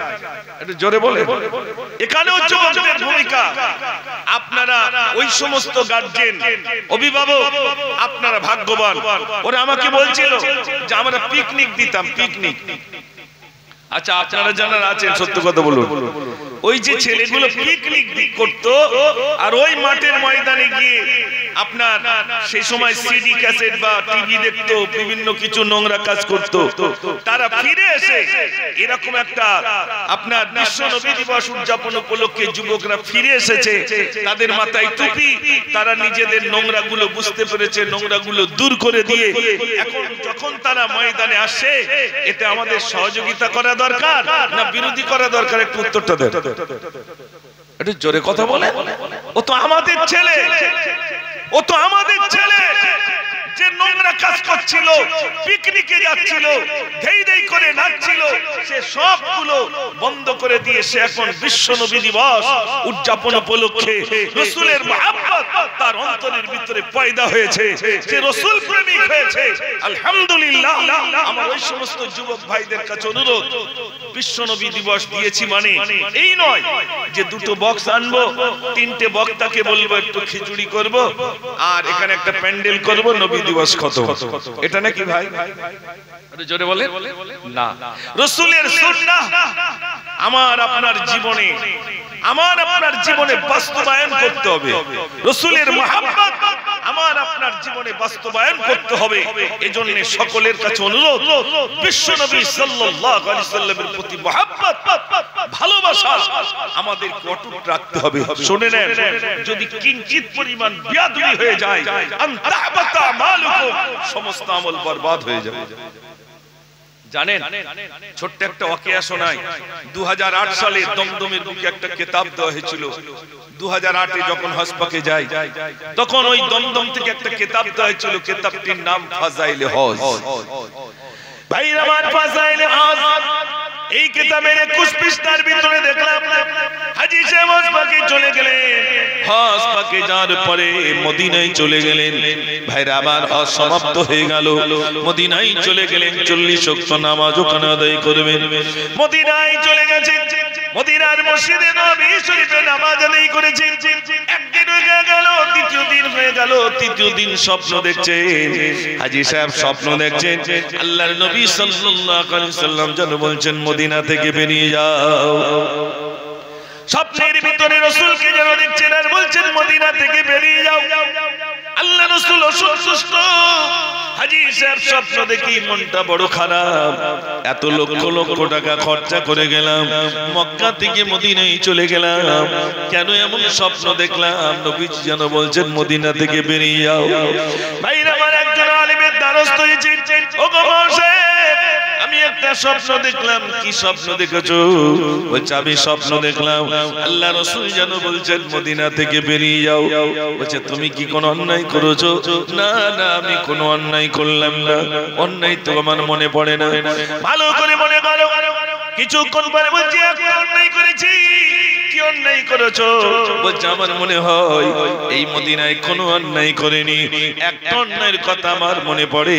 একটু জোরে বলে। এখানেও যুবকদের ভূমিকা। আপনারা ওই সমস্ত গার্জিয়ান, অভিভাবক, আপনারা ভাগ্যবান। ওরা আমাকে বলছিল যে আমরা পিকনিক দিতাম, পিকনিক। আচ্ছা আপনারা যারা আছেন সত্য কথা বলুন, ওই যে ছেলেগুলো পিকনিক করতো আর ওই মাঠের ময়দানে গিয়ে আপনার সেই সময় সিডি ক্যাসেট বা টিভি দেখতো, বিভিন্ন কিছু নোংরা কাজ করতো, তারা ফিরে এসে এরকম একটা আপনার বিশ্ব নবী দিবস উদযাপন উপলক্ষে যুবকরা ফিরে এসেছে, তাদের মাথায় টুপি, তারা নিজেদের নোংরা গুলো বুঝতে পেরেছে, নোংরা গুলো দূর করে দিয়ে এখন যখন তারা ময়দানে আসে, এতে আমাদের সহযোগিতা করা দরকার না বিরোধী করা দরকার? একটু উত্তরটা দেন, একটু জোরে কথা বলে। ও তো আমাদের ছেলে, ও তো আমাদের ছেলে যে নোংরা কাজ করছিল, পিকনিকে যাচ্ছিল, ধেই ধেই করে নাচছিল, সে সবগুলো বন্ধ করে দিয়ে সে এখন বিশ্ব নবী দিবস উদযাপন উপলক্ষে রাসূলের মহব্বত তার অন্তরের ভিতরে পয়দা হয়েছে, সে রাসূল প্রেমিক হয়েছে। আলহামদুলিল্লাহ। আমার ওই সমস্ত যুবক ভাইদের কাছে অনুরোধ, বিশ্ব নবী দিবস দিয়েছি মানে এই নয় যে দুটো বক্স আনবো, তিনটে বক্তাকে বলবো একটু খিচুড়ি করব আর এখানে একটা প্যান্ডেল করব, নবী দিবস কত, এটা নাকি ভাই? জোরে বলে না। রাসূলের সুন্নাহ আমার আপনার জীবনে, আমার আপনার জীবনে বাস্তবায়ন করতে হবে। রাসূলের মহব্বত আমার আপনার জীবনে বাস্তবায়ন করতে হবে। এজন্য সকলের কাছে অনুরোধ, বিশ্বনবী সাল্লাল্লাহু আলাইহি সাল্লামের প্রতি মহব্বত, ভালোবাসা আমাদের অটুট রাখতে হবে। শুনে নেন, যদি কিঞ্চিত পরিমাণ বিয়াদবি হয়ে যায়, আনতাবাতা মালুকুম, সমস্ত আমল বরবাদ হয়ে যাবে। জানেন, ছোট্ট একটা ওয়াকিয়া শোনাই। 2008 সালে দমদমের বুকে একটা কিতাব দেওয়া হয়েছিল। 2008 যখন হজ পাকে যাই, তখন ওই দমদম থেকে একটা কিতাব দেওয়া হয়েছিল। কিতাবটির নাম ফাজাইলে হজ। ভাইরা আমার, ফাজাইলে হজ এই কিতাবের 21 পৃষ্ঠার ভিতরে দেখলাম হাজী সাহেব হজ পাকে চলে গেলেন। হজ পাকে যাওয়ার পরে মদিনায় চলে গেলেন। ভাইরা আমার, হজ সমাপ্ত হয়ে গেল, মদিনায় চলে গেলেন। 40 ওয়াক্ত নামাজ ওখানে আদায় করবেন। মদিনায় চলে গেছেন, মদিনার মসজিদে নববী শরীফে নামাজ আদায় করেছেন। একদিন হয়ে গেল, দ্বিতীয় দিন হয়ে গেল, তৃতীয় দিন স্বপ্ন দেখছেন। হাজী সাহেব স্বপ্ন দেখছেন, আল্লাহর নবী সাল্লাল্লাহু আলাইহি সাল্লাম যেন বলছেন মদিনা থেকে বেরিয়ে যাও। স্বপ্নের ভিতরে রাসূলকে যেন দেখছেন আর বলছেন মদিনা থেকে বেরিয়ে যাও। আল্লাহ রাসূল অসন্তুষ্ট। হাজী সাহেব স্বপ্ন দেখি মনটা বড় খারাপ। এত লক্ষ লক্ষ টাকা খরচা করে গেলাম, মক্কা থেকে মদিনায় চলে গেলাম, কেন এমন স্বপ্ন দেখলাম? নবীজি যেন বলছেন মদিনা থেকে বেরিয়ে যাও। ভাইরা আমার, একজন আলেমের দ্বারস্থ হয়েছে। ও গো সাহেব, আমি একটা স্বপ্ন দেখলাম। কি স্বপ্ন দেখেছো? বলছে আমি স্বপ্ন দেখলাম আল্লাহ রাসূল যেন বলছেন মদিনা থেকে বেরিয়ে যাও। বলছে তুমি কি কোনো অন্যায় করেছো? না না, আমি কোনো অন্যায় করলাম না। অন্যায় তো আমার মনে পড়ে না। ভালো করে মনে করো। কিছুক্ষণ পরে বলছে একটা অন্যায় করেছি। কি অন্যায় করেছো? বলছে আমার মনে হয় এই মদিনায় কোনো অন্যায় করেনি। একটা অন্যায়ের কথা আমার মনে পড়ে।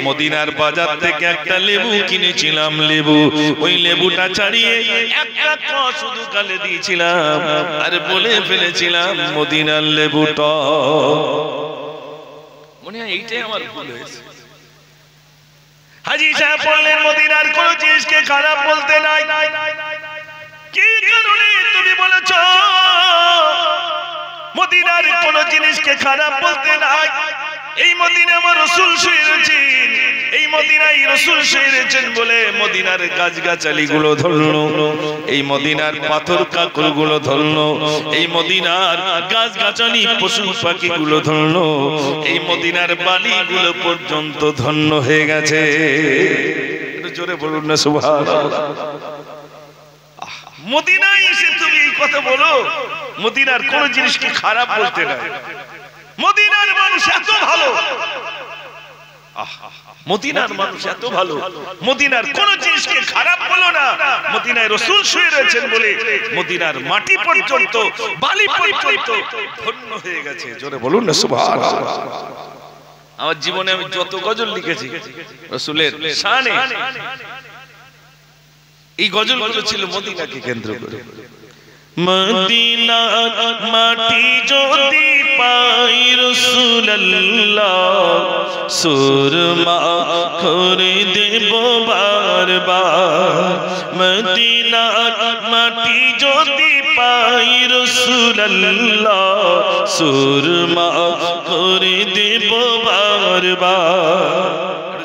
মদিনার বাজার থেকে একটা লেবু কিনেছিলাম, লেবু, ওই লেবুটা ছাড়িয়ে একটা ক শুধু গালে দিয়েছিলাম আর বলে ফেলেছিলাম মদিনার লেবুটা। মনে হয় এইটাই আমার ভুল হয়েছে। হাজী সাহেব বললেন মদিনার কোন জিনিসকে খারাপ বলতে নাই। কি কারণে তুমি বলেছো মদিনার কোন জিনিসকে খারাপ বলতে নাই? এই মদিনায় আমার রাসূল শুয়ে রয়েছেন, এই মদিনায় রাসূল শুয়ে রয়েছেন বলে মদিনার গাছগাছালি গুলো ধরলো, এই মদিনার পাথর কাকর গুলো ধরলো, এই মদিনার গাছগাছালি পশু পাখি গুলো ধরলো, এই মদিনার বালি গুলো পর্যন্ত ধন্য হয়ে গেছে। জোরে বলুন না সুবহানাল্লাহ। মদিনায় এসে তুমি এই কথা বলো, মদিনার কোন জিনিসকে খারাপ বলতে নাই। মদিনার মানুষ এত ভালো, মদিনার মানুষ এত ভালো, মদিনার কোন জিনিসকে খারাপ বলো না। মদিনায় রাসূল শুয়ে রয়েছেন বলে মদিনার মাটি পর্যন্ত, বালি পর্যন্ত ধন্য হয়ে গেছে। জোরে বলুন না সুবহানাল্লাহ। আমার জীবনে আমি যত গজল লিখেছি রাসূলের শানে, এই গজলগুলো ছিল মদিনাকে কেন্দ্র করে। মদিনার মাটি যদি পাই রাসূলুল্লাহ, সুরমা করে দেব বারবার। মদিনার মাটি যদি পাই রাসূলুল্লাহ, সুরমা করে দেব বারবার।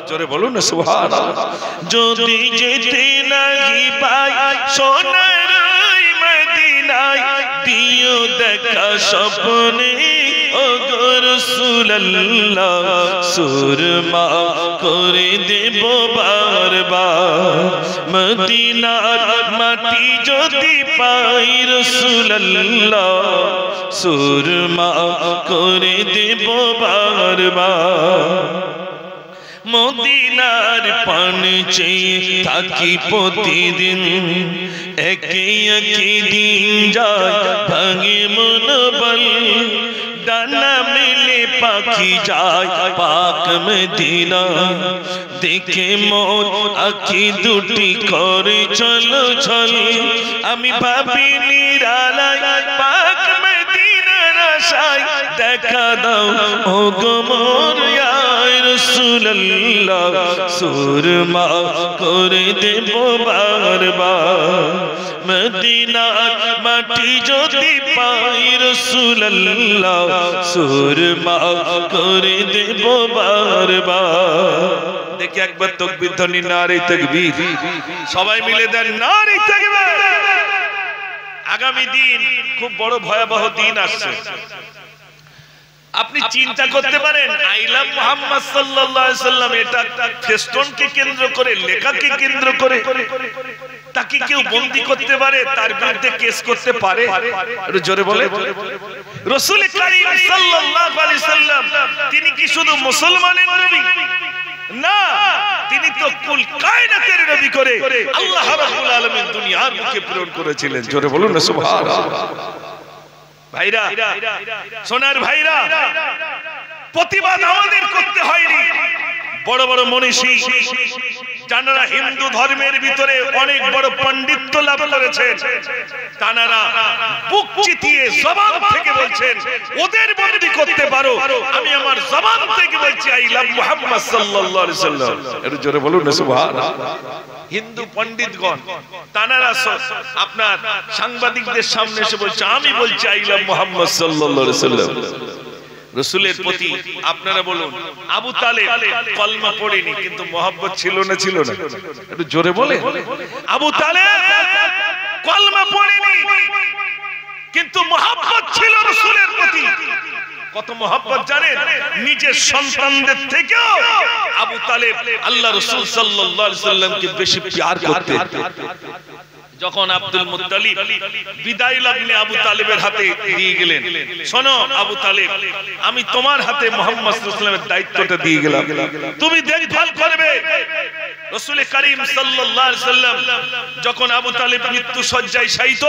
জোরে বলুন না সুবহানাল্লাহ। যদি যেতে লাগি পাই সোনার মদিনায়, দিও দেখা স্বপ্নে ও গো রাসূলুল্লাহ, সুরমা করে দেব বারবার। মদিনার মাটি যদি পাই রাসূলুল্লাহ, সুরমা করে দেব বারবার। মদিনার পান চেয়ে থাকি প্রতিদিন, একই একই দিন যায় ভাঙে মনোবল। ডানা মেলে পাখি যায় পাক মদিনা, দেখে মোর আখি দুটি করে চলো চল। আমি ভাবি নিরালায় পাক মদিনার আশায় দেখা দাও ও গো মোর ইয়া রাসূলুল্লাহ সুরমা করে দেব বারবার মদিনার মাটি যদি পাই রাসূলুল্লাহ সুরমা করে দেব বারবার দেখি একবার তাকবীর ধ্বনি নারে তাকবীর সবাই মিলে দেন নারে তাকবীর আগামী দিন খুব বড় ভয়াবহ দিন আসছে আপনি চিন্তা করতে পারেন আই লাভ মুহাম্মদ সাল্লাল্লাহু আলাইহি সাল্লাম এটা ফেস্টনকে কেন্দ্র করে লেখাকে কেন্দ্র করে তাকে কেউ বন্দী করতে পারে তার বিরুদ্ধে কেস করতে পারে একটু জোরে বলে রাসূল করিম সাল্লাল্লাহু আলাইহি সাল্লাম তিনি কি শুধু মুসলমানের নবী না তিনি তো কুল কায়নাতের নবী করে আল্লাহ রাব্বুল আলামিন দুনিয়ার মুখে প্রেরণ করেছিলেন জোরে বলুন না সুবহানাল্লাহ ভাইরা সোনার ভাইরা প্রতিবাদ আমাদের করতে হয়নি বড় বড় মনীষী যারা হিন্দু ধর্মের ভিতরে অনেক বড় পণ্ডিত্য লাভ করেছেন তারা বুক চিতিয়ে জবান থেকে বলছেন ওদের বন্দী করতে পারো আমি আমার জবান থেকে বলছি আই লাভ মুহাম্মদ সাল্লাল্লাহু আলাইহি সাল্লাম একটু জোরে বলুন না সুবহানাল্লাহ হিন্দু পণ্ডিতগণ তারা আপনার সাংবাদিকদের সামনে এসে বলছে আমি বলছি আই লাভ মুহাম্মদ সাল্লাল্লাহু আলাইহি সাল্লাম রাসূলের প্রতি আপনারা বলুন আবু তালেব কলমা পড়েনি কিন্তু মহব্বত ছিল না একটু জোরে বলে আবু তালেব কলমা পড়েনি কিন্তু মহব্বত ছিল রাসূলের প্রতি কত মহব্বত জানেন নিজের সন্তানদের থেকেও আবু তালেব আল্লাহ রাসূল সাল্লাল্লাহু আলাইহি সাল্লামকে বেশি প্যার করতেন যখন আব্দুল মুত্তালিব বিদায় লগ্নে আবু তালেবের হাতে দিয়ে গেলেন শোনো আবু তালেব আমি তোমার হাতে মুহাম্মদ সাল্লাল্লাহু আলাইহি ওয়াসাল্লামের দায়িত্বটা দিয়ে গেলাম তুমি দেখভাল করবে রাসূল করিম সাল্লাল্লাহু আলাইহি সাল্লাম যখন আবু তালেব মৃত্যু শয্যায় শায়িত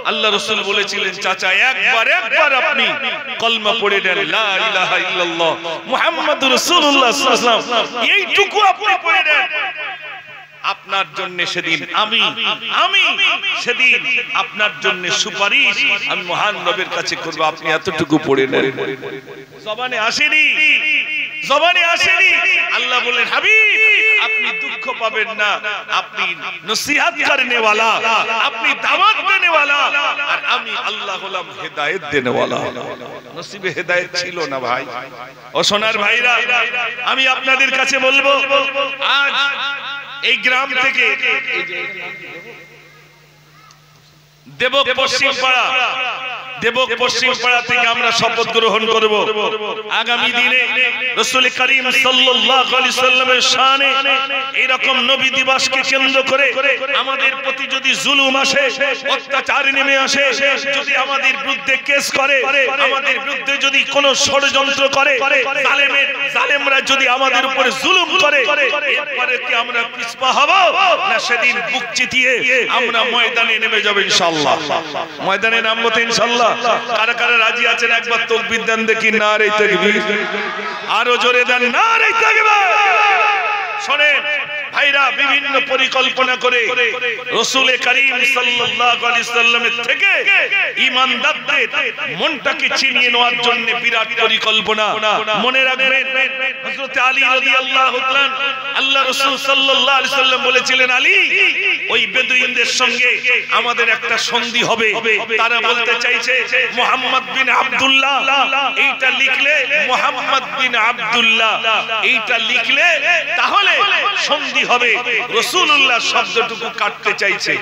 আল্লাহ রাসূল বলেছিলেন চাচা একবার আপনি কলমা পড়ে নেন লা ইলাহা ইল্লাল্লাহ মুহাম্মাদুর রাসূলুল্লাহ সাল্লাল্লাহু আলাইহি ওয়াসাল্লাম এইটুকু আপনি পড়ে নেন আপনার জন্য সেদিন আমি সেদিন আপনার জন্য সুপারিশ আমি মহান নবীর কাছে করব আপনি এতটুকু পড়ে নেন জবানে আসেনি আল্লাহ বলেন হাবিব আপনি দুঃখ পাবেন না আপনি নসিহত করনে वाला আপনি দাওয়াত দেনে वाला আর আমি আল্লাহ হলাম হেদায়েত দেনে वाला নসিবে হেদায়েত ছিল না ভাই ও সোনার ভাইরা আমি আপনাদের কাছে বলবো আজ এই গ্রাম থেকে দেবক পশ্চিম পাড়া থেকে আমরা শপথ গ্রহণ করব আগামী দিনে রাসূল করিম সাল্লাল্লাহু আলাইহি সাল্লামের শানে এরকম নবী দিবসকে কেন্দ্র করে আমাদের প্রতি যদি জুলুম আসে অত্যাচার নেমে আসে যদি আমাদের বিরুদ্ধে কেস করে আমাদের বিরুদ্ধে যদি কোনো ষড়যন্ত্র করে জালেমরা যদি আমাদের উপরে জুলুম করে এরপরে কি আমরা পিছপা হব না সেদিন বুক চিতিয়ে আমরা ময়দানে নেমে যাব ইনশাআল্লাহ ময়দানে নামবো তো ইনশাআল্লাহ কারা কারা রাজি আছেন একবার তাকবীর দেন দেখি নারে তাকবীর আরো জোরে দেন নারে তাকবীর শুনেন ভাইরা বিভিন্ন পরিকল্পনা করে রাসূল করিম সাল্লাল্লাহু আলাইহি সাল্লামের থেকে ঈমানদারদের মনটাকে ছিনিয়ে নেওয়ার জন্য বিরাট পরিকল্পনা মনে রাখবেন হযরত আলী রাদিয়াল্লাহু তাআলা আল্লাহ রাসূল সাল্লাল্লাহু আলাইহি সাল্লাম বলেছিলেন আলী ওই বেদুইনদের সঙ্গে আমাদের একটা সন্ধি হবে তারা বলতে চাইছে মুহাম্মদ বিন আব্দুল্লাহ এইটা লিখলে মুহাম্মদ বিন আব্দুল্লাহ এইটা লিখলে তাহলে সন্ধি হবে রাসূলুল্লাহ শব্দটুকু কাটতে চাইছে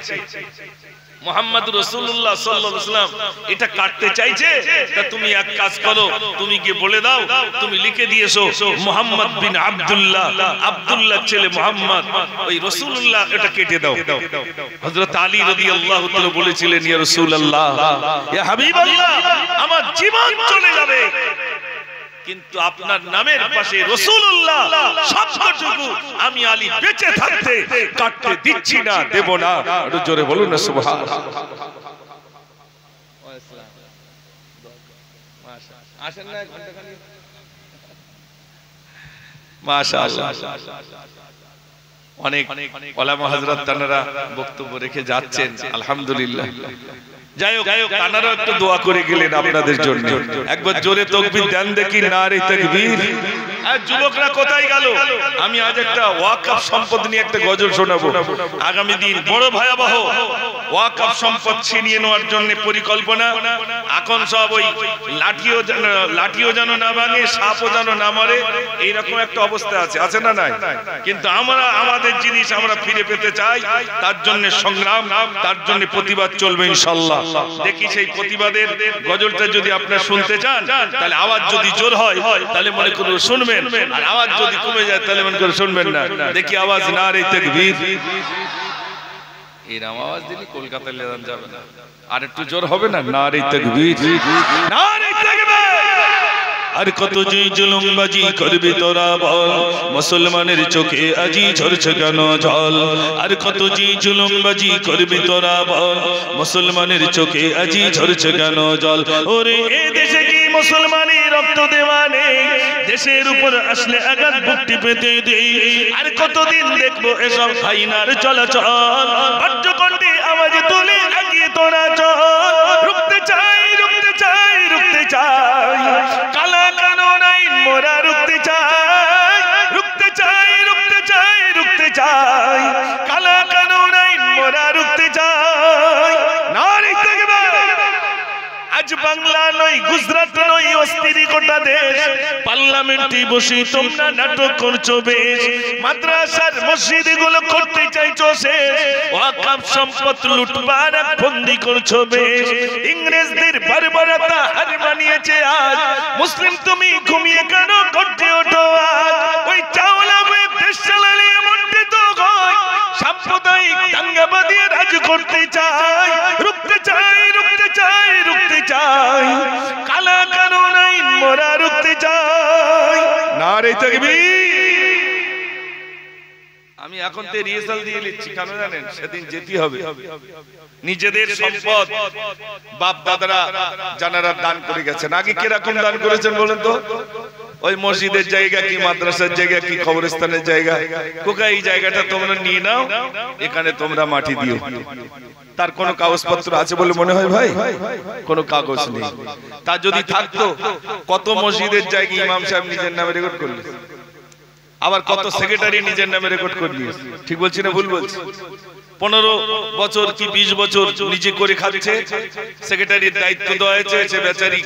মুহাম্মদ রাসূলুল্লাহ সাল্লাল্লাহু আলাইহি ওয়াসাল্লাম এটা কাটতে চাইছে তা তুমি এক কাজ করো তুমি গিয়ে বলে দাও তুমি লিখে দিয়েছো মুহাম্মদ বিন আব্দুল্লাহ আব্দুল্লাহ ছেলে মুহাম্মদ ওই রাসূলুল্লাহ এটা কেটে দাও হযরত আলী রাদিয়াল্লাহু তাআলা বলেছিলেন ইয়া রাসূলুল্লাহ ইয়া হাবিবাল্লাহ আমার জীবন চলে যাবে কিন্তু আপনার নামের পাশে রাসূলুল্লাহ শব্দটুকু আমি আলী বেঁচে থাকতে কাটতে দিচ্ছি না দেব না একটু জোরে বলুন না সুবহানাল্লাহ মাশাআল্লাহ আসেন না ঘন্টা খানি মাশাআল্লাহ অনেক ওলামা হযরত তানারা বক্তব্য রেখে যাচ্ছেন, আলহামদুলিল্লাহ। যাই হোক, তানারা একটু দোয়া করে গেলেন আপনাদের জন্য। একবার জোরে তাকবীর দেন দেখি, নারে তাকবীর। আর যুবকরা কোথায় গেল? আমি আজ একটা ওয়াকফ সম্পদ নিয়ে একটা গজল শোনাবো। আগামী দিন বড় ভয়াবহ ওয়াকফ সম্পদ ছিনিয়ে নেওয়ার জন্য পরিকল্পনা। এখন সব ওই লাঠিও যেন না ভাঙে, সাপও যেন না মারে, এইরকম একটা অবস্থা আছে না নাই? কিন্তু আমরা আমাদের জিনিস আমরা ফিরে পেতে চাই, তার জন্য সংগ্রাম, তার জন্য প্রতিবাদ চলবে ইনশাআল্লাহ। দেখি সেই প্রতিবাদের গজলটা যদি আপনারা শুনতে চান, তাহলে আওয়াজ যদি জোর হয় তাহলে মনে করুন শুনবেন, আর আওয়াজ যদি কমে যায় তাহলে মনে করুন শুনবেন না। দেখি আওয়াজ নারে তাকবীর। এরকম আওয়াজ দিলে কলকাতায় লেজান যাবে না, আর একটু জোর হবে না, নারে তাকবীর, নারে তাকবীর। আর কত যে জুলুমবাজি করবি তোরা বল, মুসলমানের চোখে আজি ঝরছে কেন জল? আর কত যে জুলুমবাজি করবি তোরা বল, মুসলমানের চোখে আজি ঝরছে কেন জল? ওরে এ দেশে কি মুসলমানের রক্ত দেওয়া নেই? দেশের উপর আসলে আঘাত বুকটি পেতে দেই। আর কতদিন দেখবো এসব হাইনার চলাচল? ভট্টকণ্ঠে আওয়াজ তুলে আগিয়ে তোরা চল। রুখতে চাই, রুখতে চাই, রুখতে চাই, কালা কানুন আইন মোরা রুখতে চাই, রুখতে চাই, রুখতে চাই, রুখতে চাই, কালা কানুন আইন মোরা রুখতে চাই। নারে তাকবীর। আজ বাংলা নয়, গুজরাট নয়, অস্থির গোটা দেশ। পার্লামেন্টে বসে তোমরা নাটক করছো বেশ। মাদ্রাসার মসজিদ গুলো করতে চাইছো শেষ। ওয়াকফ সম্পদ লুটবার বন্দি করছো বেশ। ইংরেজদের বারবারতা হার মানিয়েছে আজ। মুসলিম তুমি ঘুমিয়ে কেন করতে ওঠো আজ? ওই চাওলা হয়ে দেশ চালালে এমনটি তো হয়। সাম্প্রদায়িক দাঙ্গা বাঁধিয়ে রাজ করতে চাই। রুখতে চাই, রুখতে চাই, রুখতে চাই, কালা কানুন আইন মোরা রুখতে চাই। নারে তাকবীর। আমি এখন তো রিহার্সাল দিয়ে নিচ্ছি, কেন জানেন? সেদিন যেতে হবে। নিজেদের সম্পদ বাপ দাদারা জানারা দান করে গেছেন। আগে কিরকম দান করেছেন বলেন তো? ওই মসজিদের জায়গা কি, মাদ্রাসার জায়গা কি, কবরস্থানের জায়গা, কোকা এই জায়গাটা তোমরা নিয়ে নাও, এখানে তোমরা মাটি দিও। তার কোনো কাগজপত্র আছে বলে মনে হয় ভাই? কোনো কাগজ নেই। তা যদি থাকতো, কত মসজিদের জায়গা ইমাম সাহেব নিজের নামে রেকর্ড করলেন, আবার কত সেক্রেটারি নিজের নামে রেকর্ড করে নিয়েছে। ঠিক বলছি না ভুল বলছি? 15 বছর কি 20 বছর নিজে করে খাচ্ছে, সেক্রেটারির দায়িত্ব দেওয়া হয়েছে, সে বেচারি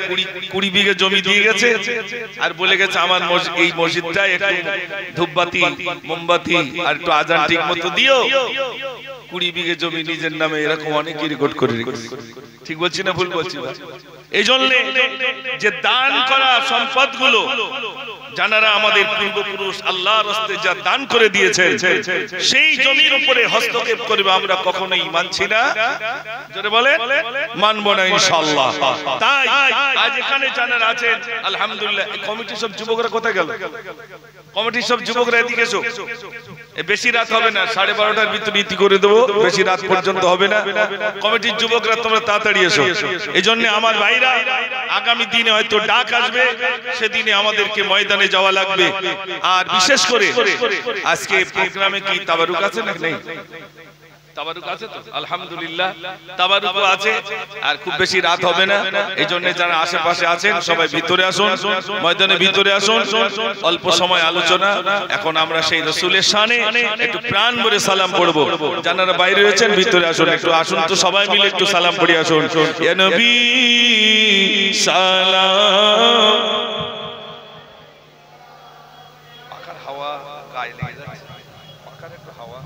20 বিঘে জমি দিয়ে গেছে, আর বলে গেছে আমার এই মসজিদটা একটু ধূপবাতি মোমবাতি আর একটু আজান ঠিক মতো দিও। 20 বিঘে জমি নিজের নামে, এরকম অনেকেই রেকর্ড করে রেখেছে। ঠিক বলছি না ভুল বলছি? এই জন্য যে দান করা সম্পদগুলো জানারা আমাদের পূর্বপুরুষ আল্লাহর রাস্তায় যা দান করে দিয়েছেন, সেই জমির উপরে হস্তক্ষেপ করবে আমরা কখনোই মানছি না। জোরে বলেন, মানব না ইনশাআল্লাহ। তাই আজ এখানে জানারা আছেন আলহামদুলিল্লাহ। কমিটির সব যুবকরা কোথায় গেল? কমিটির সব যুবকরা এদিকে এসো। বেশি রাত হবে না, 12:30টার ভিতরে ইতি করে দেবো, বেশি রাত পর্যন্ত হবে না। কমিটির যুবকরা তোমরা তাড়াতাড়ি এসো। এই জন্য আমার ভাইরা, আগামী দিনে হয়তো ডাক আসবে, সেদিনে আমাদেরকে ময়দানে যাওয়া লাগবে। আর বিশেষ করে আজকে প্রোগ্রামে কি তাবারুক আছে না? নেই তাবারুক আছে তো? আলহামদুলিল্লাহ তাবারুক আছে। আর খুব বেশি রাত হবে না, এই জন্য যারা আশেপাশে আছেন সবাই ভিতরে আসুন, ময়দানে ভিতরে আসুন। অল্প সময় আলোচনা। এখন আমরা সেই রাসূলের শানে একটু প্রাণ ভরে সালাম পড়ব। যারা বাইরে রয়েছেন ভিতরে আসুন, একটু আসুন তো, সবাই মিলে একটু সালাম পড়ি আসুন। ইয়া নবী সালাম। পাখার হাওয়া গায়ে লেগে যাচ্ছে, পাখার একটু হাওয়া।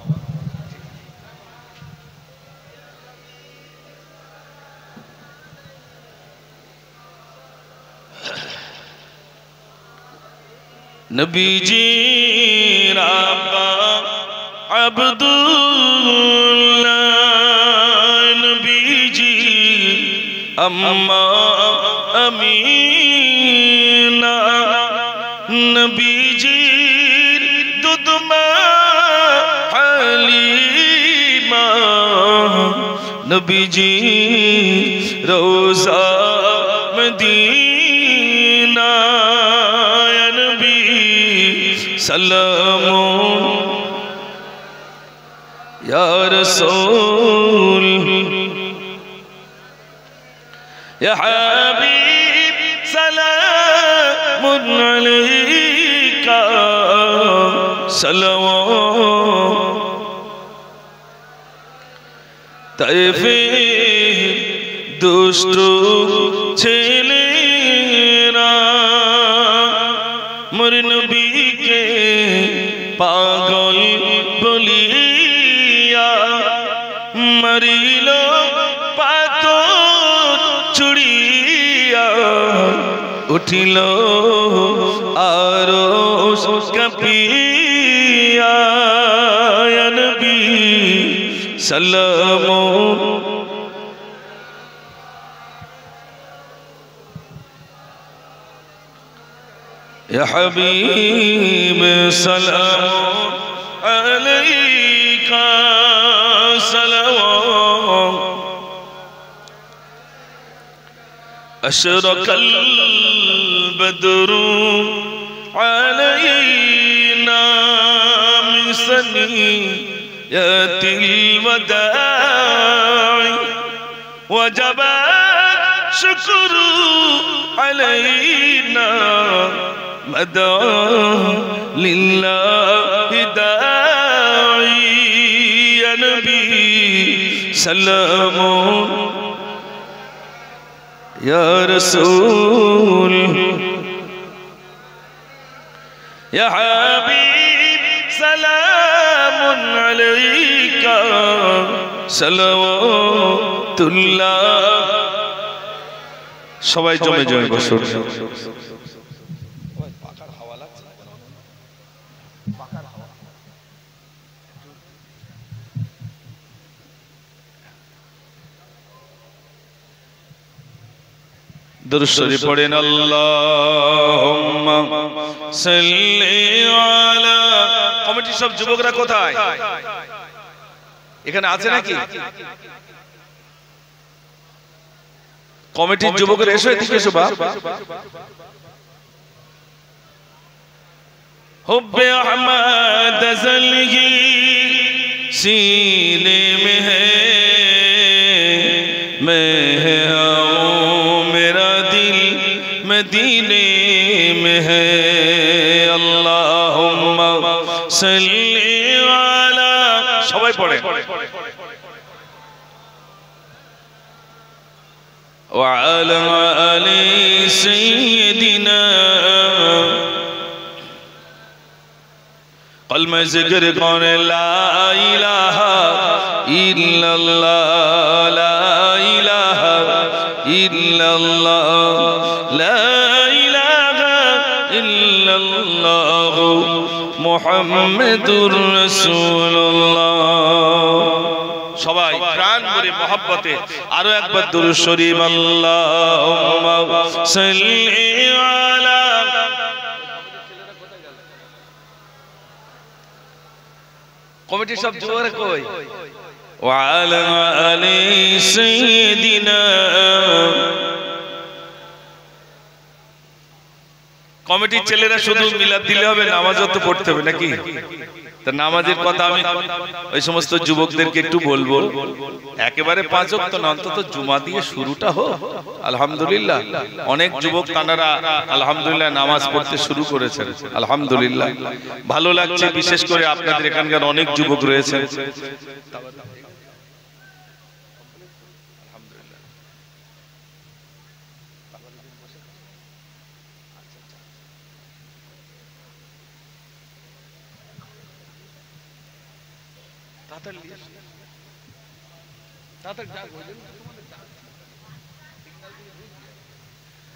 নবীজি রাব্বা আব্দুল্লাহ, নবীজি আম্মা আমিনা, নবীজি দুধমা হালিমা, নবীজি রোজা মদিনা, সালাম या रसूल या हबीब सलामुन अलैका सलवात ताइफे दुष्टो ছেলেরা মোর নবীকে পাগল বলিয়া মরিল পাথর ছুড়িয়া উঠিল আরশ কাঁপিয়া ইয়া নবী সালামু या हबीब सलाम अलैका सलाम अशरकल बदरु अलैना मिन सनियतिल वदाई वजब शुक्रू अलैना मदा लिल्लाहि दाई या नबी सलामु या रसूल या हबीब सलामुन अलैका सलावतुल्लाह সবাই জমে জমে বসুন दुरूद शरीफ पढ़ें अल्लाहुम्मा सल्ली आला कमिटी सब যুবকরা কোথায় এখানে আছে নাকি কমিটির যুবকরা এসো এদিকে এসো বাপ हुब्बे अहमद ज़लगी सीने में है मैं मदीने में है अल्लाहुम्मा सल्ली अला सबाई पढ़े व अला आलि सय्यिदिना कल्म जिक्र कौन ला इलाहा इल्लल्लाह ला इलाहा इल्लल्लाह ला इलाहा इल्लल्लाह मुहम्मदुर रसूलुल्लाह সবাই প্রাণ ভরে মহব্বতে আরো একবার দুরূদ শরীফ আল্লাহুম্মা সাল্লি আলা কমিটির সব জোরে কই ওয়া আলা আলি সাইয়্যিদিনা কমিটির ছেলেরা শুধু মিলাদ দিলে হবে নামাজও তো পড়তে হবে নাকি তা নামাজের কথা আমি ওই সমস্ত যুবকদেরকে একটু বলবো একেবারে পাঁচ ওয়াক্ত না অন্তত জুমা দিয়ে শুরুটা হোক আলহামদুলিল্লাহ অনেক যুবক তানারা আলহামদুলিল্লাহ নামাজ পড়তে শুরু করেছেন আলহামদুলিল্লাহ ভালো লাগছে বিশেষ করে আপনাদের এখানকার অনেক যুবক রয়েছেন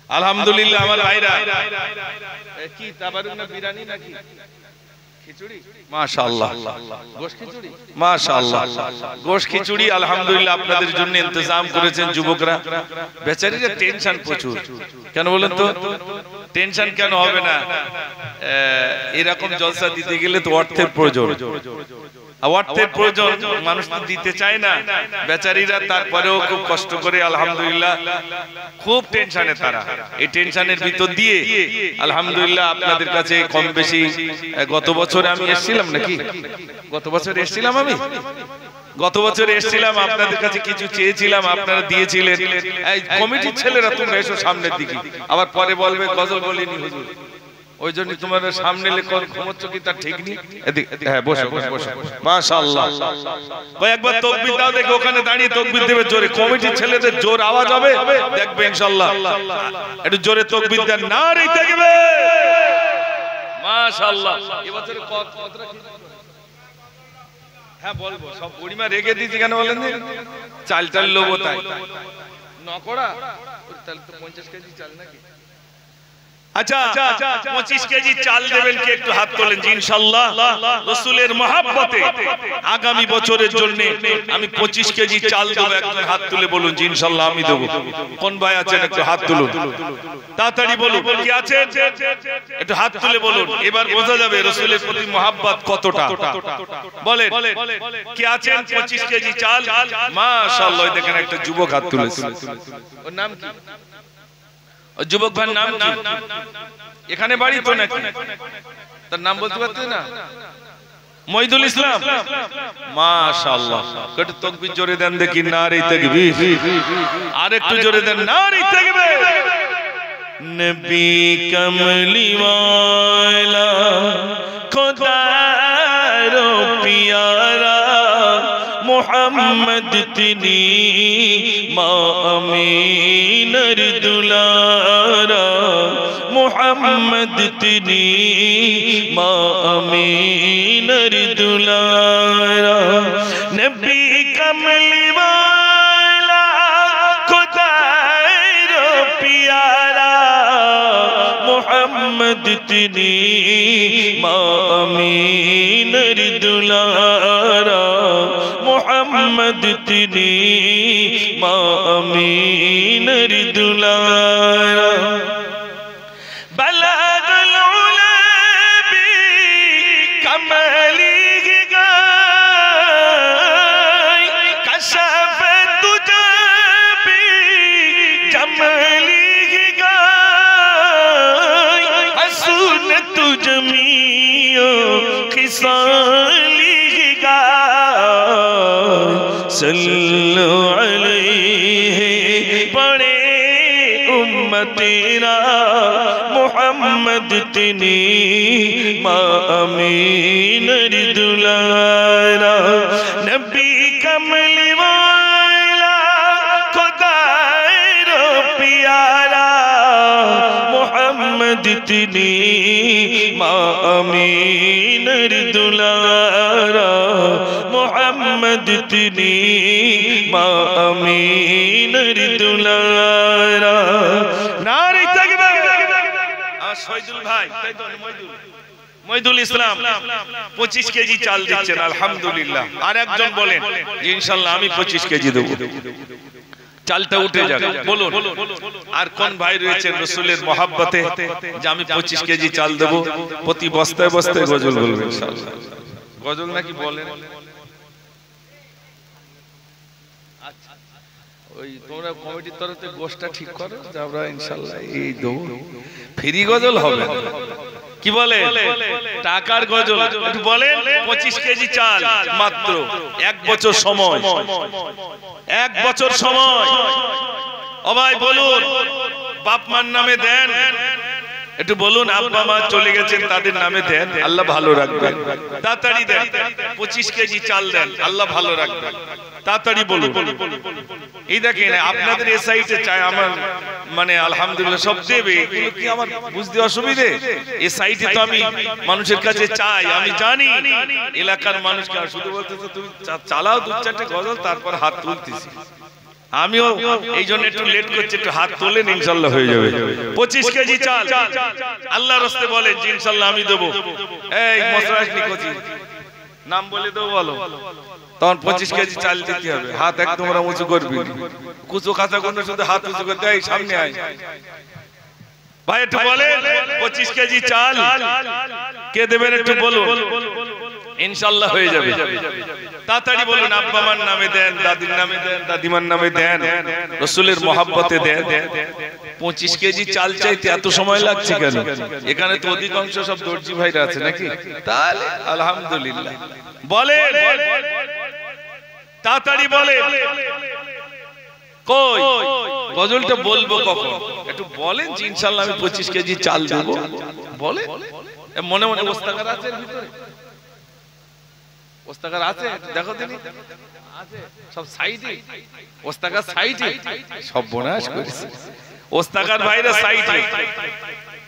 আলহামদুলিল্লাহ আমার ভাইরা কি তাবারুক না বিরিয়ানি নাকি খিচুড়ি মাশাআল্লাহ গোশ খিচুড়ি মাশাআল্লাহ গোশ খিচুড়ি আলহামদুলিল্লাহ আপনাদের জন্য ইন্তজাম করেছেন যুবকরা বেচারীরা টেনশন প্রচুর কেন বলেন তো টেনশন কেন হবে না এরকম জলসা দিতে গেলে তো অর্থের প্রয়োজন অর্থের প্রয়োজন, মানুষ তো দিতে চায় না বেচারীরা, তারপরেও খুব কষ্ট করে আলহামদুলিল্লাহ, খুব টেনশনে তারা, এই টেনশনের ভিতর দিয়ে আলহামদুলিল্লাহ আপনাদের কাছে কম বেশি, গত বছর আমি এসেছিলাম নাকি, গত বছর এসেছিলাম আমি, গত বছর এসেছিলাম আপনাদের কাছে কিছু চেয়েছিলাম, আপনারা দিয়েছিলেন। এই কমিটির ছেলেরা তোমরা এসো সামনের দিকে, আবার পরে বলবে গজল বলিনি হুজুর, ওই জন্য তোমার সামনে ঘুমোচ্ছ কি তার ঠিক নেই। হ্যাঁ বসো বসো, মাশাআল্লাহ। কয়েকবার তাকবীর দাও, দেখো ওখানে দাঁড়িয়ে তাকবীর দেবে জোরে, কমিটির ছেলেদের জোর আওয়াজ হবে, দেখবে ইনশাআল্লাহ। একটু জোরে তাকবীর দেন, নারে তাকবীর, মাশাআল্লাহ। এবছরে কতটা, হ্যাঁ বলবো, সব বুড়িমা রেখে দিয়েছি কেন বলেন, চাল চাল লোবো তাই নকড়া, তাহলে তো 50 কেজি চাল নাকি। আচ্ছা 25 কেজি চাল দেবেন কে, একটু হাত তোলেন জি। ইনশাআল্লাহ রাসূলের মহব্বতে আগামী বছরের জন্য আমি 25 কেজি চাল দেব, একজন হাত তুলে বলুন জি ইনশাআল্লাহ আমি দেব। কোন ভাই আছেন একটু হাত তুলুন, তাড়াতাড়ি বলুন কি আছেন, একটু হাত তুলে বলুন, এবার বোঝা যাবে রাসূলের প্রতি মহব্বত কতটা। বলেন কি আছেন 25 কেজি চাল, মাশাআল্লাহ। দেখেন একটা যুবক হাত তুলেছে, ওর নাম কি, যুবক ভাইয়ের নাম কি, এখানে বাড়ি তো নাকি, তার নাম বলতে পারতেন না, মইদুল ইসলাম, মাশাআল্লাহ। একটু তাকবীর জোরে দেন দেখি, নারে তাকবীর, আর একটু জোরে দেন, নারে তাকবীর। নবী কমলি ওয়ালা খোদার প্যারা মোহাম্মদ তিনি মা আমিনার দুলারা, মোহাম্মদ তিনি মা আমিনার দুলারা। নবী কমলি ওয়ালা খোদার প্যারা মোহাম্মদ তিনি মা আমিনার দুলারা, মোহাম্মদ তিনি মা আমিনার দুলারা। বালাগুল উলা বি কামালিহি গায়, কাশাফত তুজাবি জামালিহি গায়, হাসুনত জমিও খিসালিহি গায়। सल्लु अलैहि पढ़े उम्मतेरा, मोहम्मद तिनी मा अमीनर दुलारा। नबी कमली वाला खुदार प्यारा, मोहम्मद तिनी मा अमीनर दुलारा, मोहम्मद तिनी मा अमीनर दुलारा। नारे ताकबीर। শহীদুল ভাই, তাই তো মইদুল ইসলাম 25 কেজি চাল দিচ্ছেন আলহামদুলিল্লাহ। আর একজন বলেন ইনশাআল্লাহ আমি 25 কেজি দেব, চালটা উঠে যাক বলুন। আর কোন ভাই রয়েছেন রাসূলের মহব্বতে যে আমি 25 কেজি চাল দেব, প্রতি বস্তায় বস্তায় গজল বলবেন ইনশাআল্লাহ। গজল নাকি বলেন, ওই তোমরা কমিটির তরফে গোষ্ঠটা ঠিক করো যে আমরা ইনশাআল্লাহ এই দেব, ফ্রি গজল হবে কি বলে, টাকার গজল। একটু বলেন 25 কেজি চাল মাত্র, 1 বছর সময়, 1 বছর সময়। ও ভাই বলুন বাপ মার নামে দেন, একটু বলুন আব্বা মা চলে গেছেন তাদের নামে দেন, আল্লাহ ভালো রাখবেন। তাড়াতাড়ি দেন 25 কেজি চাল দেন, আল্লাহ ভালো রাখবেন। তাড়াতাড়ি বলুন। এই দেখেন আপনাদের এই সাইটে চাই আমার মানে আলহামদুলিল্লাহ সব দেবে, এগুলো কি আমার বুঝতে অসুবিধে? এই সাইটে তো আমি মানুষের কাছে চাই, আমি জানি এলাকার মানুষকে শুধু বলতেছে তুমি চালাও 2-4টে গজল, তারপর হাত তুলতেছি। আমিও এই জন্য একটু লেট করছি, একটু হাত তোলেন ইনশাআল্লাহ হয়ে যাবে। 25 কেজি চাল আল্লাহর রাস্তে বলেন যে ইনশাআল্লাহ আমি দেব। এই মসরাজ নিকোচি নাম বলে দেবো বলো, তখন 25 কেজি চাল দিতে হবে। হাত একদম উঁচু করবি, কুচো খাঁচা কোন শুধু হাত উঁচু করতে, এই সামনে আয় ভাই একটু বলেন 25 কেজি চাল কে দেবেন একটু বলুন ইনশাআল্লাহ হয়ে যাবে। তাড়াতাড়ি বলুন, আব্বা মার নামে দেন, দাদির নামে দেন, দাদিমার নামে দেন, রাসূলের মহব্বতে দেন। 25 কেজি চাল চাইতে এত সময় লাগছে কেন? এখানে তো অধিকাংশ সব দর্জি ভাইরা আছে নাকি? তাহলে আলহামদুলিল্লাহ বলেন, তাড়াতাড়ি বলেন। কই গজলটা বলবো কখন? একটু বলেন যে ইনশাআল্লাহ আমি 25 কেজি চাল দেব। বলেন, মনে মনে ওস্তাকার আছে ভিতরে? ওস্তাকার আছে? দেখো দিনি আছে সব সাইডে, ওস্তাকার সাইডে সব বোনাস করেছে। ওস্তাকার ভাইরা সাইডে,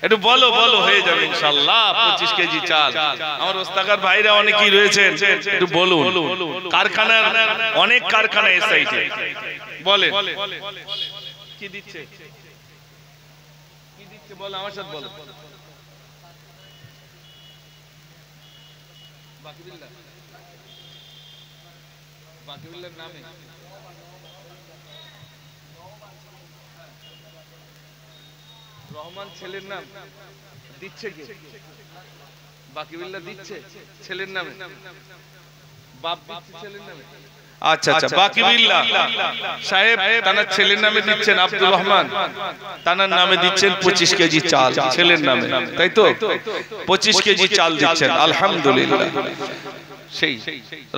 একটু বলো বলো, হয়ে যাবে ইনশাআল্লাহ 25 কেজি চাল। আমার ওস্তাকার ভাইরা অনেকেই রয়েছেন, একটু বলুন। কারখানার অনেক কারখানা এই সাইডে, বলেন কি দিচ্ছে, কি দিচ্ছে বলো, আমার সাথে বলো। বাকিবিল্লাহ, বাকিবিল্লাহর নামে রহমান ছেলের নাম দিচ্ছে কে? বাকিবিল্লাহ দিচ্ছে ছেলের নামে, বাপ দিচ্ছে ছেলের নামে। আচ্ছা আচ্ছা, বাকিবিল্লাহ সাহেব তার ছেলের নামে দিচ্ছেন, আব্দুর রহমান তার নামে দিচ্ছেন 25 কেজি চাল ছেলের নামে, তাই তো? 25 কেজি চাল দিচ্ছেন, আলহামদুলিল্লাহ। সেই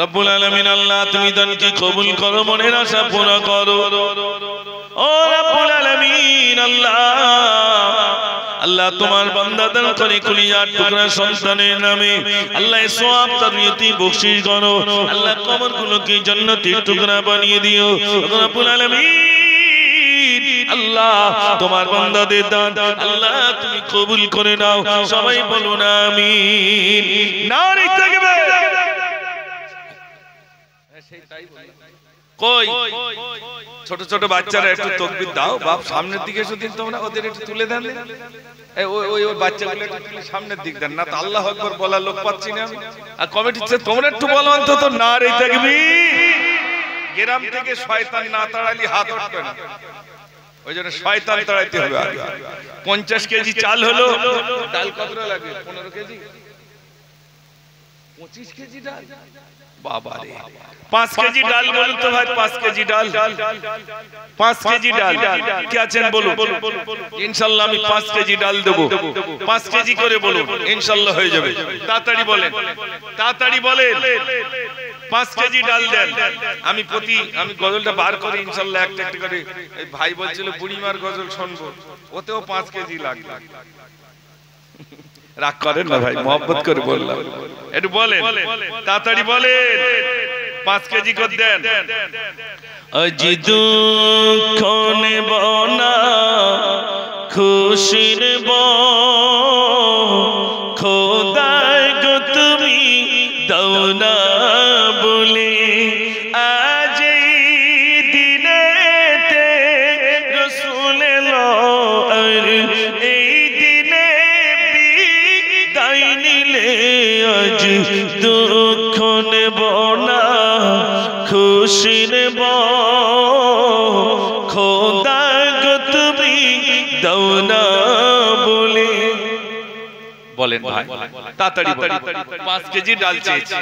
রব্বুল আলামিন আল্লাহ তুমি দানকে কবুল করো, মনের আশা পুরো করো। ও রব্বুল আলামিন আল্লাহ, আল্লাহ তোমার বান্দা দান করে কলিজার টুকরা সন্তানের নামে আল্লাহ সওয়াব তারিয়তি বখশিশ করো। আল্লাহ কবরগুলোকে জান্নাতের টুকরা বানিয়ে দিও রব্বুল আলামিন। আল্লাহ তোমার বান্দাদের দান আল্লাহ তুমি কবুল করে নাও। সবাই বলুন আমিন। নারে তাকবীর। কই ছোট ছোট বাচ্চারা একটু তাকবীর দাও। বাপ সামনের দিকে এসে দিন, তোমরা ওদের একটু তুলে দেন। ওই বাচ্চাগুলো একটু তুলে সামনের দিক দেন, না তো আল্লাহু আকবার বলার লোক পাচ্ছি না আমি। আর কমিটি তোমরা একটু বলো অন্তত নারে তাকবীর। গ্রাম থেকে শয়তান না তাড়ালি হাত উঠবে না, ওই জন্য শয়তান তাড়াইতে হবে। 50 কেজি চাল হলো, ডাল কত লাগে? 15 কেজি, 25 কেজি ডাল, বাবারে 5 কেজি ডাল বলুন তো ভাই, 5 কেজি ডাল, 5 কেজি ডাল কি আছেন বলুন। ইনশাআল্লাহ আমি 5 কেজি ডাল দেব, 5 কেজি করে বলুন, ইনশাআল্লাহ হয়ে যাবে। তাড়াতাড়ি বলেন, তাড়াতাড়ি বলেন। 5 কেজি ডাল দেন। আমি গজলটা বার করি ইনশাআল্লাহ একটা একটা করে। এই ভাই বলছিল বুড়িমার গজল শুনবো, ওতেও 5 কেজি লাগবে। রাগ করেন না ভাই, মহব্বত করে বললাম, একটু বলেন, তাড়াতাড়ি বলেন। 5 কেজি করে দেন। আজি দুঃখ নেব না খুশি নেব, খোদায় গো তুমি দাও না বলে। আজ এই দিনেতে রাসূল এলো, আর এই দিনে বিদায় নিলে। আজ দুঃখ নেব না খুশি নেব, খোদা গো তুমি দাও না বলে। বলেন ভাই, তাড়াতাড়ি বলেন। 5 কেজি ডাল চেয়েছি,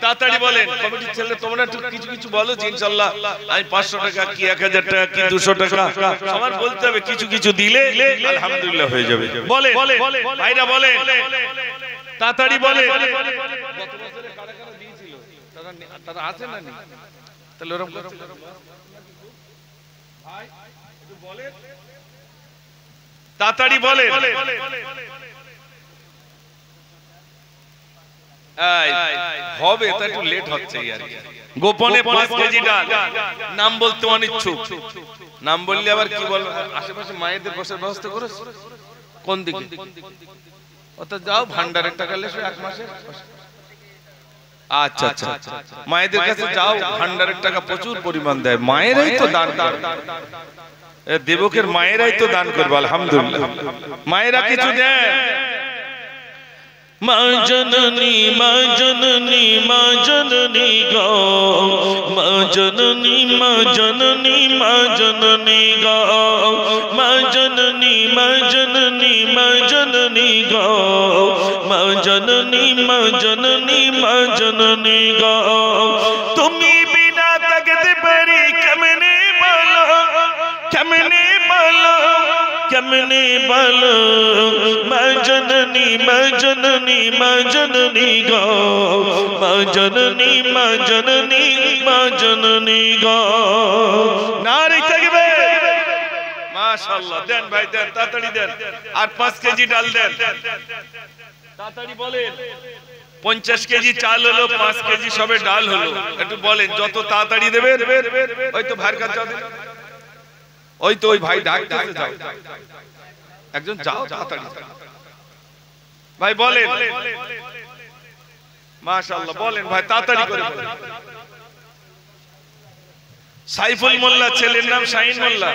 তাড়াতাড়ি বলেন। কমিটির ছেলে তোমরা একটু কিছু কিছু বলো যে ইনশাআল্লাহ আমি 500 টাকা কি 1000 টাকা কি 200 টাকা সবার বলতে হবে। কিছু কিছু দিলে আলহামদুলিল্লাহ হয়ে যাবে। বলেন ভাইরা বলেন, তাড়াতাড়ি বলেন। গত বছরে কারা কারা দিয়েছিল তারা আছে না? নেই? তাহলে ওরকম ভাই একটু বলেন, তাড়াতাড়ি বলেন। হবে তা একটু লেট হচ্ছে আর কি। গোপনে 5 কেজি ডাল, নাম বলতে অনিচ্ছুক। নাম বললে আবার কি বলবো? আশেপাশে মায়েদের বসার ব্যবস্থা করেছ? কোন দিকে? অর্থাৎ যাও ভান্ডারের টাকা লেসো 1 মাসে। আচ্ছা আচ্ছা, মায়েদের কাছে যাও, ভান্ডারের টাকা প্রচুর পরিমাণ দেয়। মায়েরাই তো দান করে, দেবকের মায়েরাই তো দান করবে। আলহামদুলিল্লাহ মায়েরা কিছু দেয়। মা জননী মা জননী মা জননী গো, মা জননী মা জননী মা জননী গো, মা জননী মা জননী মা জননী গো, মা জননী মা জননী মা কেমনে বলো মা জননী মা জননী মা জননী গো মা জননী মা জননী মা জননী গো নারে তাকবীর মাশাআল্লাহ দেন ভাই দেন তাড়াতাড়ি দেন আর 5 কেজি ডাল দেন তাড়াতাড়ি বলেন 50 কেজি চাল হলো 5 কেজি সবে ডাল হলো একটু বলেন যত তাড়াতাড়ি দেবেন ওই তো ভাইয়ের কাছে যাও ওই তো ওই ভাই ডাকতেছে যাও একজন যাও তাড়াতাড়ি ভাই বলেন মাশাআল্লাহ বলেন ভাই তাড়াতাড়ি করে বলেন সাইফুল মোল্লা ছেলের নাম শাহিন মোল্লা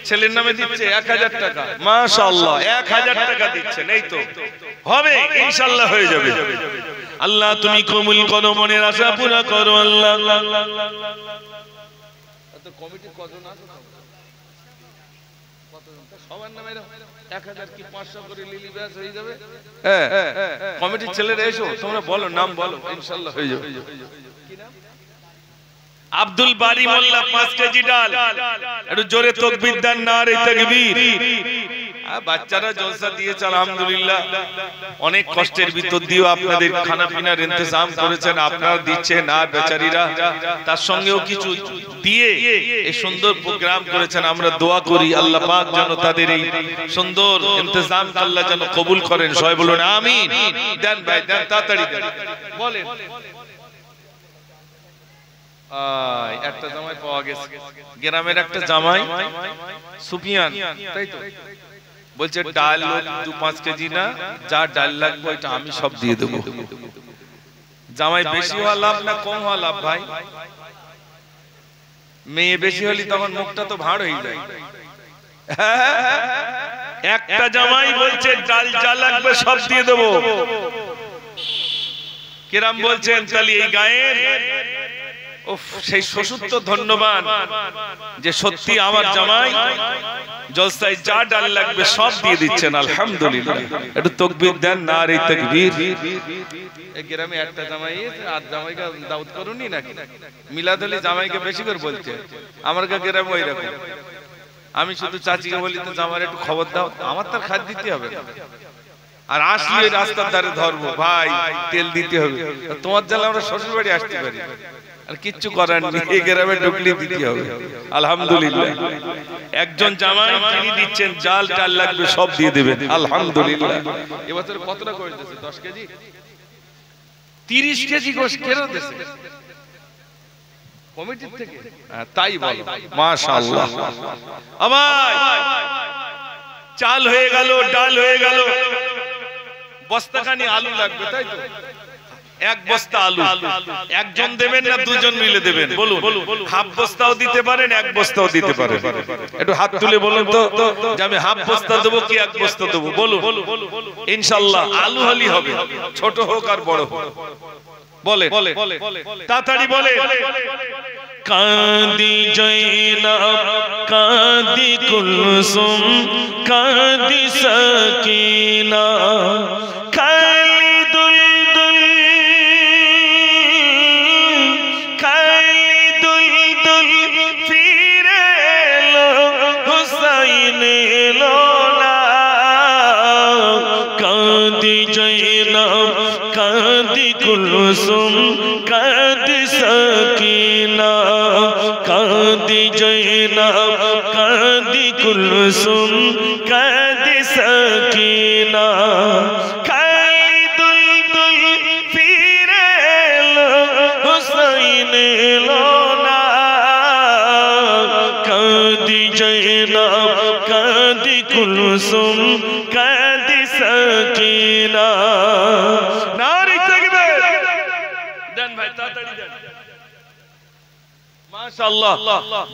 ছেলের নামে দিচ্ছে 1000 টাকা মাশাআল্লাহ 1000 টাকা দিচ্ছেন এই তো হবে ইনশাআল্লাহ হয়ে যাবে আল্লাহ তুমি কবুল করো মনের আশা পুরা করো আল্লাহ তো কমিটি কতজন আছে কতজন তো সবার নামে 1000 কি 500 করে লিলি ব্যাস হয়ে যাবে হ্যাঁ কমিটির ছেলেরা এসো তোমরা বলো নাম বলো ইনশাআল্লাহ হয়ে যাবে কি নাম আব্দুল বারি মোল্লা 5 কেজি ডাল একটু জোরে তাকবীর দেন নারে তাকবীর বাচ্চারা জলসা দিয়েছে আলহামদুলিল্লাহ অনেক কষ্টের ভিতর দিয়েও আপনাদের খানা পিনার ইন্তজাম করেছেন আপনারা দিচ্ছেন আর বেচারীরা তার সঙ্গেও কিছু দিয়ে এই সুন্দর প্রোগ্রাম করেছেন আমরা দোয়া করি আল্লাহ পাক যেন তাদের এই সুন্দর ইন্তজাম আল্লাহ যেন কবুল করেন সবাই বলুন আমিন দেন ভাই দেন তাড়াতাড়ি দেন বলেন একটা জামাই পাওয়া গেছে গ্রামের একটা জামাই সুফিয়ান তাই তো বলছে ডাল 2-5 কেজি না যা ডাল লাগবে ওইটা আমি সব দিয়ে দেব জামাই বেশি হওয়া লাভ না কম হওয়া লাভ ভাই মেয়ে বেশি হলি তখন মুখটা তো ভাঁড় হয়ে যায় একটা জামাই বলছে ডাল যা লাগবে সব দিয়ে দেব কিরাম বলছেন তাহলে এই গায়ের সেই শ্বশুর তো ধন্যবাদ যে সত্যি আমার জামাই জলসায় যা ডাল লাগবে সব দিয়ে দিচ্ছেন আলহামদুলিল্লাহ একটু তাকবীর দেন নারে তাকবীর এই গ্রামে একটা জামাই আর জামাইকে দাওয়াত করুনি নাকি মিলাদ হলে জামাইকে বেশি করে বলছে আমার গ্রামে ওই রকম আমি শুধু চাচিকে বলি তো জামাইর একটু খবর দাও আমার তার খাদ দিতে হবে আর আসলে রাস্তার ধারে ধরবো ভাই তেল দিতে হবে তোমার জ্বালা আমরা শ্বশুর বাড়ি আসতে পারি আর কিচ্ছু করার নেই এই গ্রামে ঢুকলে দিতে হবে আলহামদুলিল্লাহ একজন জামাই তিনি দিচ্ছেন জাল ডাল লাগবে সব দিয়ে দেবেন আলহামদুলিল্লাহ এবছর কতটা করে দিয়েছে 10 কেজি 30 কেজি গোশ কেন দিয়েছে কমিটি থেকে তাই বলো মাশাআল্লাহ আমায় চাল হয়ে গেল ডাল হয়ে গেল বস্তাখানি আলু লাগবে তাই তো এক বস্তা আলু একজন দেবেন না দুজন মিলে দেবেন বলুন হাফ বস্তাও দিতে পারেন এক বস্তাও দিতে পারেন একটু হাত তুলে বলুন তো যে আমি হাফ বস্তা দেব কি এক বস্তা দেব বলুন ইনশাআল্লাহ আলু হলি হবে ছোট হোক আর বড় হোক বলে তাড়াতাড়ি বলে কাঁদি জয়নাব কাঁদি কুলসুম কাঁদি সাকিনা कुलसुम कादी सकीना कादी जैनब कादी कुलसुम कादी सकीना खालिदुल दुल फिरेल हुसैन लोना कादी जैनब कादी कुलसुम कादी सकीना মাশাআল্লাহ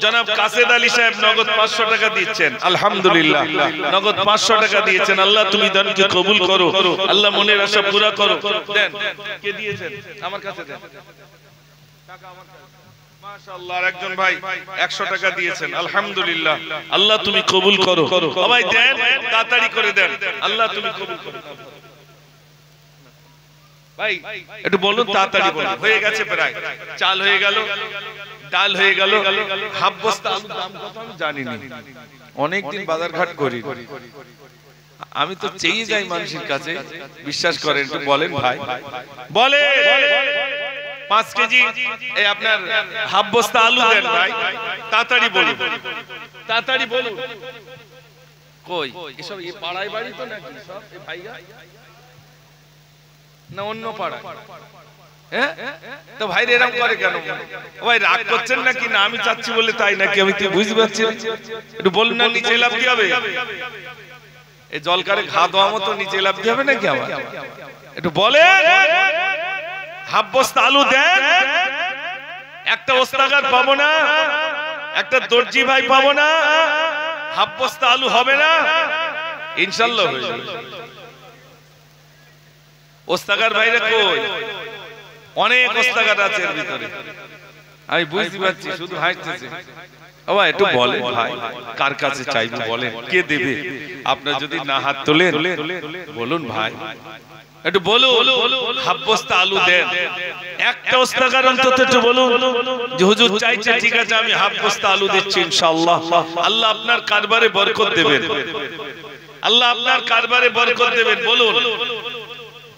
জনাব কাসেদ আলী সাহেব নগদ 500 টাকা দিয়েছেন আলহামদুলিল্লাহ নগদ 500 টাকা দিয়েছেন আল্লাহ তুমি দানকে কবুল করো আল্লাহ মনের আশা পুরা করো দেন কে দিয়েছেন আমার কাছে দেন টাকা আমার কাছে মাশাআল্লাহ আরেকজন ভাই 100 টাকা দিয়েছেন আলহামদুলিল্লাহ আল্লাহ তুমি কবুল করো সবাই দেন তাড়াতাড়ি করে দেন আল্লাহ তুমি কবুল করো ভাই একটু বলুন তাড়াতাড়ি বলুন হয়ে গেছে প্রায় চাল হয়ে গেল ডাল হয়ে গেল হাফ বস্তা আলুর দাম কত আমি জানি না অনেকদিন বাজার ঘাট করি, আমি তো চেয়ে যাই মানুষের কাছে, বিশ্বাস করেন। একটু বলেন ভাই, বলে 5 কেজি এই আপনার হাফ বস্তা আলু দেন ভাই, তাড়াতাড়ি বলুন, তাড়াতাড়ি বলুন। কই এসব এই পাড়ায় বাড়ি তো নাকি সব এই ভাইগা, না অন্য পাড়া? হ্যাঁ তো ভাই এরকম করে কেন ভাই? রাগ করছেন নাকি? না আমি চাচ্ছি বলে তাই নাকি? আমি তো বুঝতে পারছি না। একটু বলুন না, নিচে লাফ দিয়ে হবে? এই জলকারে ঘা দেওয়া মতো নিচে লাফ দিয়ে হবে নাকি আমার? একটু বলেন, হাফ বস্তা আলু দেন। একটা ওস্তাগার পাবো না, একটা দর্জি ভাই পাবো না, হাফ বস্তা আলু হবে না? ইনশাআল্লাহ হয়ে যাবে। ওস্তাগার ভাইরা কই? অনেক ওস্তাগার আছে এর ভিতরে, আমি বুঝতে পারছি, শুধু হাসতেছে। বাবা একটু বলেন ভাই, কার কাছে চাইবো বলেন, কে দেবে? আপনারা যদি না হাত তোলেন বলুন ভাই, একটু বলুন হাফ বস্তা আলু দেন। একটা ওস্তাগার অন্তত একটু বলুন যে হুজুর চাইছে, ঠিক আছে আমি হাফ বস্তা আলু দিচ্ছি ইনশাআল্লাহ। আল্লাহ আপনার কারবারে বরকত দেবেন, আল্লাহ আপনার কারবারে বরকত দেবেন। বলুন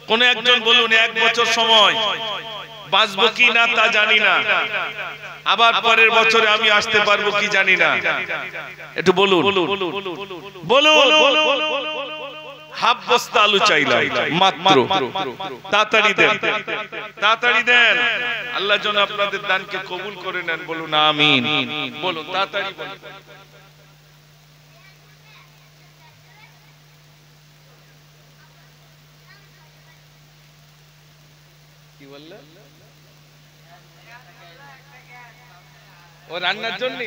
কোন একজন বলুন, 1 বছর সময় বাঁচবো কি না তা জানি না, আবার পরের বছরে আমি আসতে পারবো কি জানি না। একটু বলুন, বলুন হাফ বস্তা আলু চাইলাম মাত্র, তাড়াতাড়ি দেন, তাড়াতাড়ি দেন। আল্লাহ যেন আপনাদের দানকে কবুল করে নেন, বলুন আমিন। বলুন তাড়াতাড়ি বলুন। কি বললে? ও রান্নার জন্য?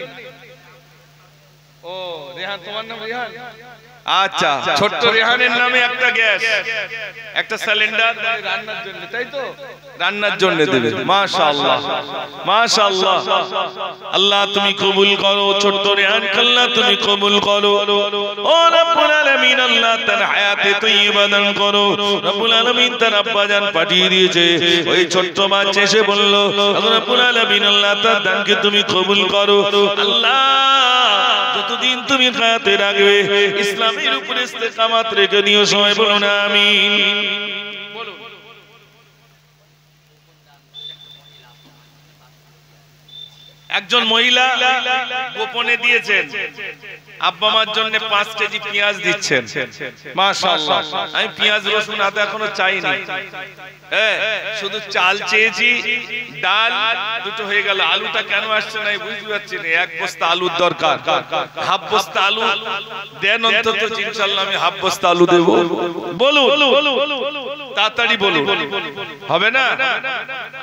ও রেহান, তোমার নাম রেহান? আচ্ছা, ছোট্ট রেহানের নামে একটা গ্যাস, একটা সিলিন্ডার রান্নার জন্য, তাই তো? রান্নার জন্য দেবে। মাশাআল্লাহ, মাশাআল্লাহ। আল্লাহ তুমি কবুল করো ছোট্ট রেহান, আল্লাহ তুমি কবুল করো। ও রব্বুল আলামিন, আল্লাহ তার হায়াতে তয়্যিবা দান করো। রব্বুল আলামিন তার আব্বা জান পাঠিয়ে দিয়েছে, ওই ছোট্ট বাচ্চা এসে বলল, রব্বুল আলামিন আল্লাহ তার দানকে তুমি কবুল করো। আল্লাহ যতদিন তুমি হায়াতে রাখবে ইসলামের উপরে ইস্তেকামাত রেখে দিও, সবাই বলুন আমিন। একজন মহিলা গোপনে দিয়েছেন, আব্বা মার জন্য 5 কেজি পেঁয়াজ দিচ্ছেন। মাশাআল্লাহ, আমি পেঁয়াজ রসুন আদা এখনো চাইনি, শুধু চাল চেয়েছি, ডাল দুটো হয়ে গেল। আলুটা কেন আসছে না বুঝতে পারছি না। 1 বস্তা আলুর দরকার, হাফ বস্তা আলু দেন অন্তত, ইনশাআল্লাহ আমি হাফ বস্তা আলু দেব। বলুন তাড়াতাড়ি বলুন, হবে না?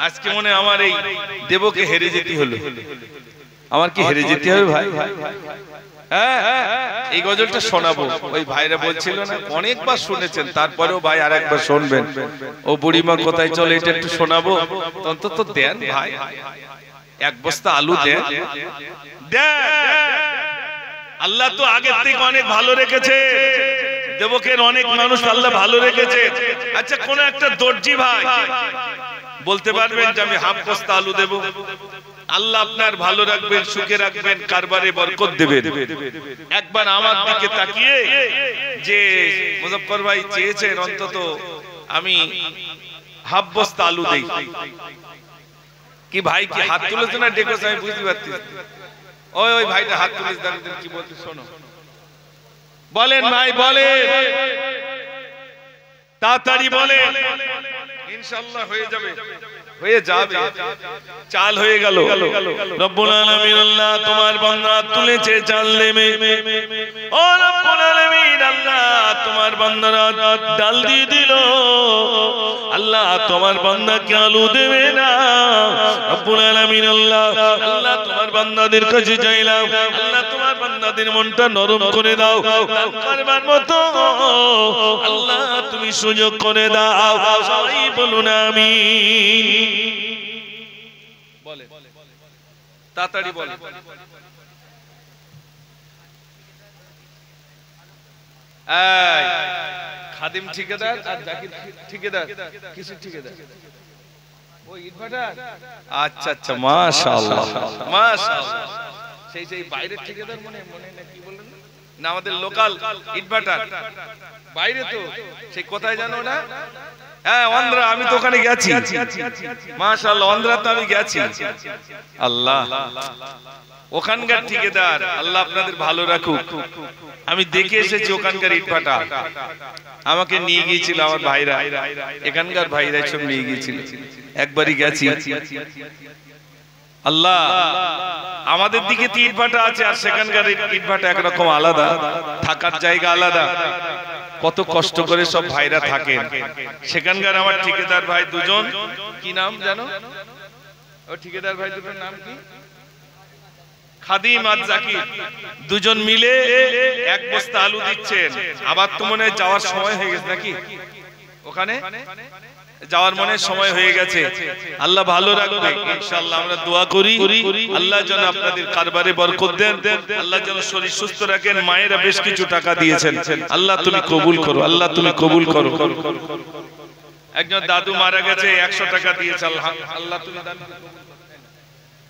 আজকে মনে আমার এই দেবকে হেরে যেতে হলো। আমার কি হেরে যেতে হবে ভাই? এই গজলটা শোনাবো, ওই ভাইরা বলছিল না, অনেকবার শুনেছেন, তারপরেও ভাই আর একবার শুনবেন। ও বুড়িমা কোথায় চলে, এটা একটু শোনাবো, অন্তত দেন ভাই, 1 বস্তা আলু দেন। আল্লাহ তো আগের থেকে অনেক ভালো রেখেছে, দেবকের অনেক মানুষ আল্লাহ ভালো রেখেছে। আচ্ছা কোন একটা দর্জি ভাই বলতে পারবেন যে আমি হাফ বস্তা আলু দেব? আল্লাহ আপনার ভালো রাখবেন, সুখে রাখবেন, কারবারে বরকত দেবেন। একবার আমার দিকে তাকিয়ে যে মুজফফর ভাই চেয়েছেন অন্তত আমি হাফ বস্তা আলু দেই, কি ভাই কি হাত তুলেছে না ডেকেছে আমি বুঝতে পারছি। ওই ভাইটা হাত তুলেছে, দাঁড়িয়ে কি বলতে শোনো, বলেন ভাই বলেন, তাড়াতাড়ি বলেন, ইনশাআল্লাহ হয়ে যাবে, হয়ে যাবে। চাল হয়ে গেল। রব্বুল আলামিন আল্লাহ তোমার বান্দা তুলেছে চাল নেমে, ও রব্বুল আলামিন আল্লাহ তোমার বান্দারা ডাল দিয়ে দিল। আল্লাহ তোমার বান্দাকে আলু দেবে না। রব্বুল আলামিন আল্লাহ আল্লাহ তোমার বান্দাদের কাছে চাইলাম, আল্লাহ তোমার বান্দাদের মনটা নরম করে দাও, দান করবার মতো আল্লাহ তুমি সুযোগ করে দাও। সবাই বলুন আমিন। বলে তাড়াতাড়ি বলে। খাদিম ঠিকাদার আর জাকির ঠিকাদার, কিসের ঠিকাদার? ওই ইটভাটার। আচ্ছা আচ্ছা, মাশাআল্লাহ মাশাআল্লাহ। সেই বাইরের ঠিকাদার মনে মনে না কি বললেন? না আমাদের লোকাল ইটভাটার বাইরে তো সেই কোথায় জানো না? হ্যাঁ অন্ধ্রা, আমি তো ওখানে গেছি মাশাআল্লাহ, অন্ধ্রা তো আমি গেছি। আল্লাহ ওখানকার ঠিকাদার আল্লাহ আপনাদের ভালো রাখুক, আমি দেখে এসেছি ওখানকার ইটভাটা, আমাকে নিয়ে গিয়েছিল আমার ভাইরা, এখানকার ভাইরা সব নিয়ে গিয়েছিল, একবারই গেছি। আল্লাহ আমাদের দিকে ইটভাটা আছে আর সেখানকার ইটভাটা একরকম আলাদা, থাকার জায়গা আলাদা, কত কষ্ট করে সব ভাইরা থাকেন সেখানকার। আমার ঠিকাদার ভাই দুজন, কি নাম জানো ও ঠিকাদার ভাই দুটোর নাম কি? খাদিম আর জাকির, দুজন মিলে এক বস্তা আলু দিচ্ছেন। আবার তো মনে হয় যাওয়ার সময় হয়ে গেছে নাকি? ওখানে যাওয়ার মনে সময় হয়ে গেছে। আল্লাহ ভালো রাখবে ইনশাআল্লাহ, আমরা দোয়া করি আল্লাহ যেন আপনাদের কারবারে বরকত দেন, আল্লাহ যেন শরীর সুস্থ রাখেন। মায়েরা বেশ কিছু টাকা দিয়েছেন, আল্লাহ তুমি কবুল করো, আল্লাহ তুমি কবুল করো। একজন দাদু মারা গেছে, 100 টাকা দিয়েছে, আল্লাহ তুমি দান,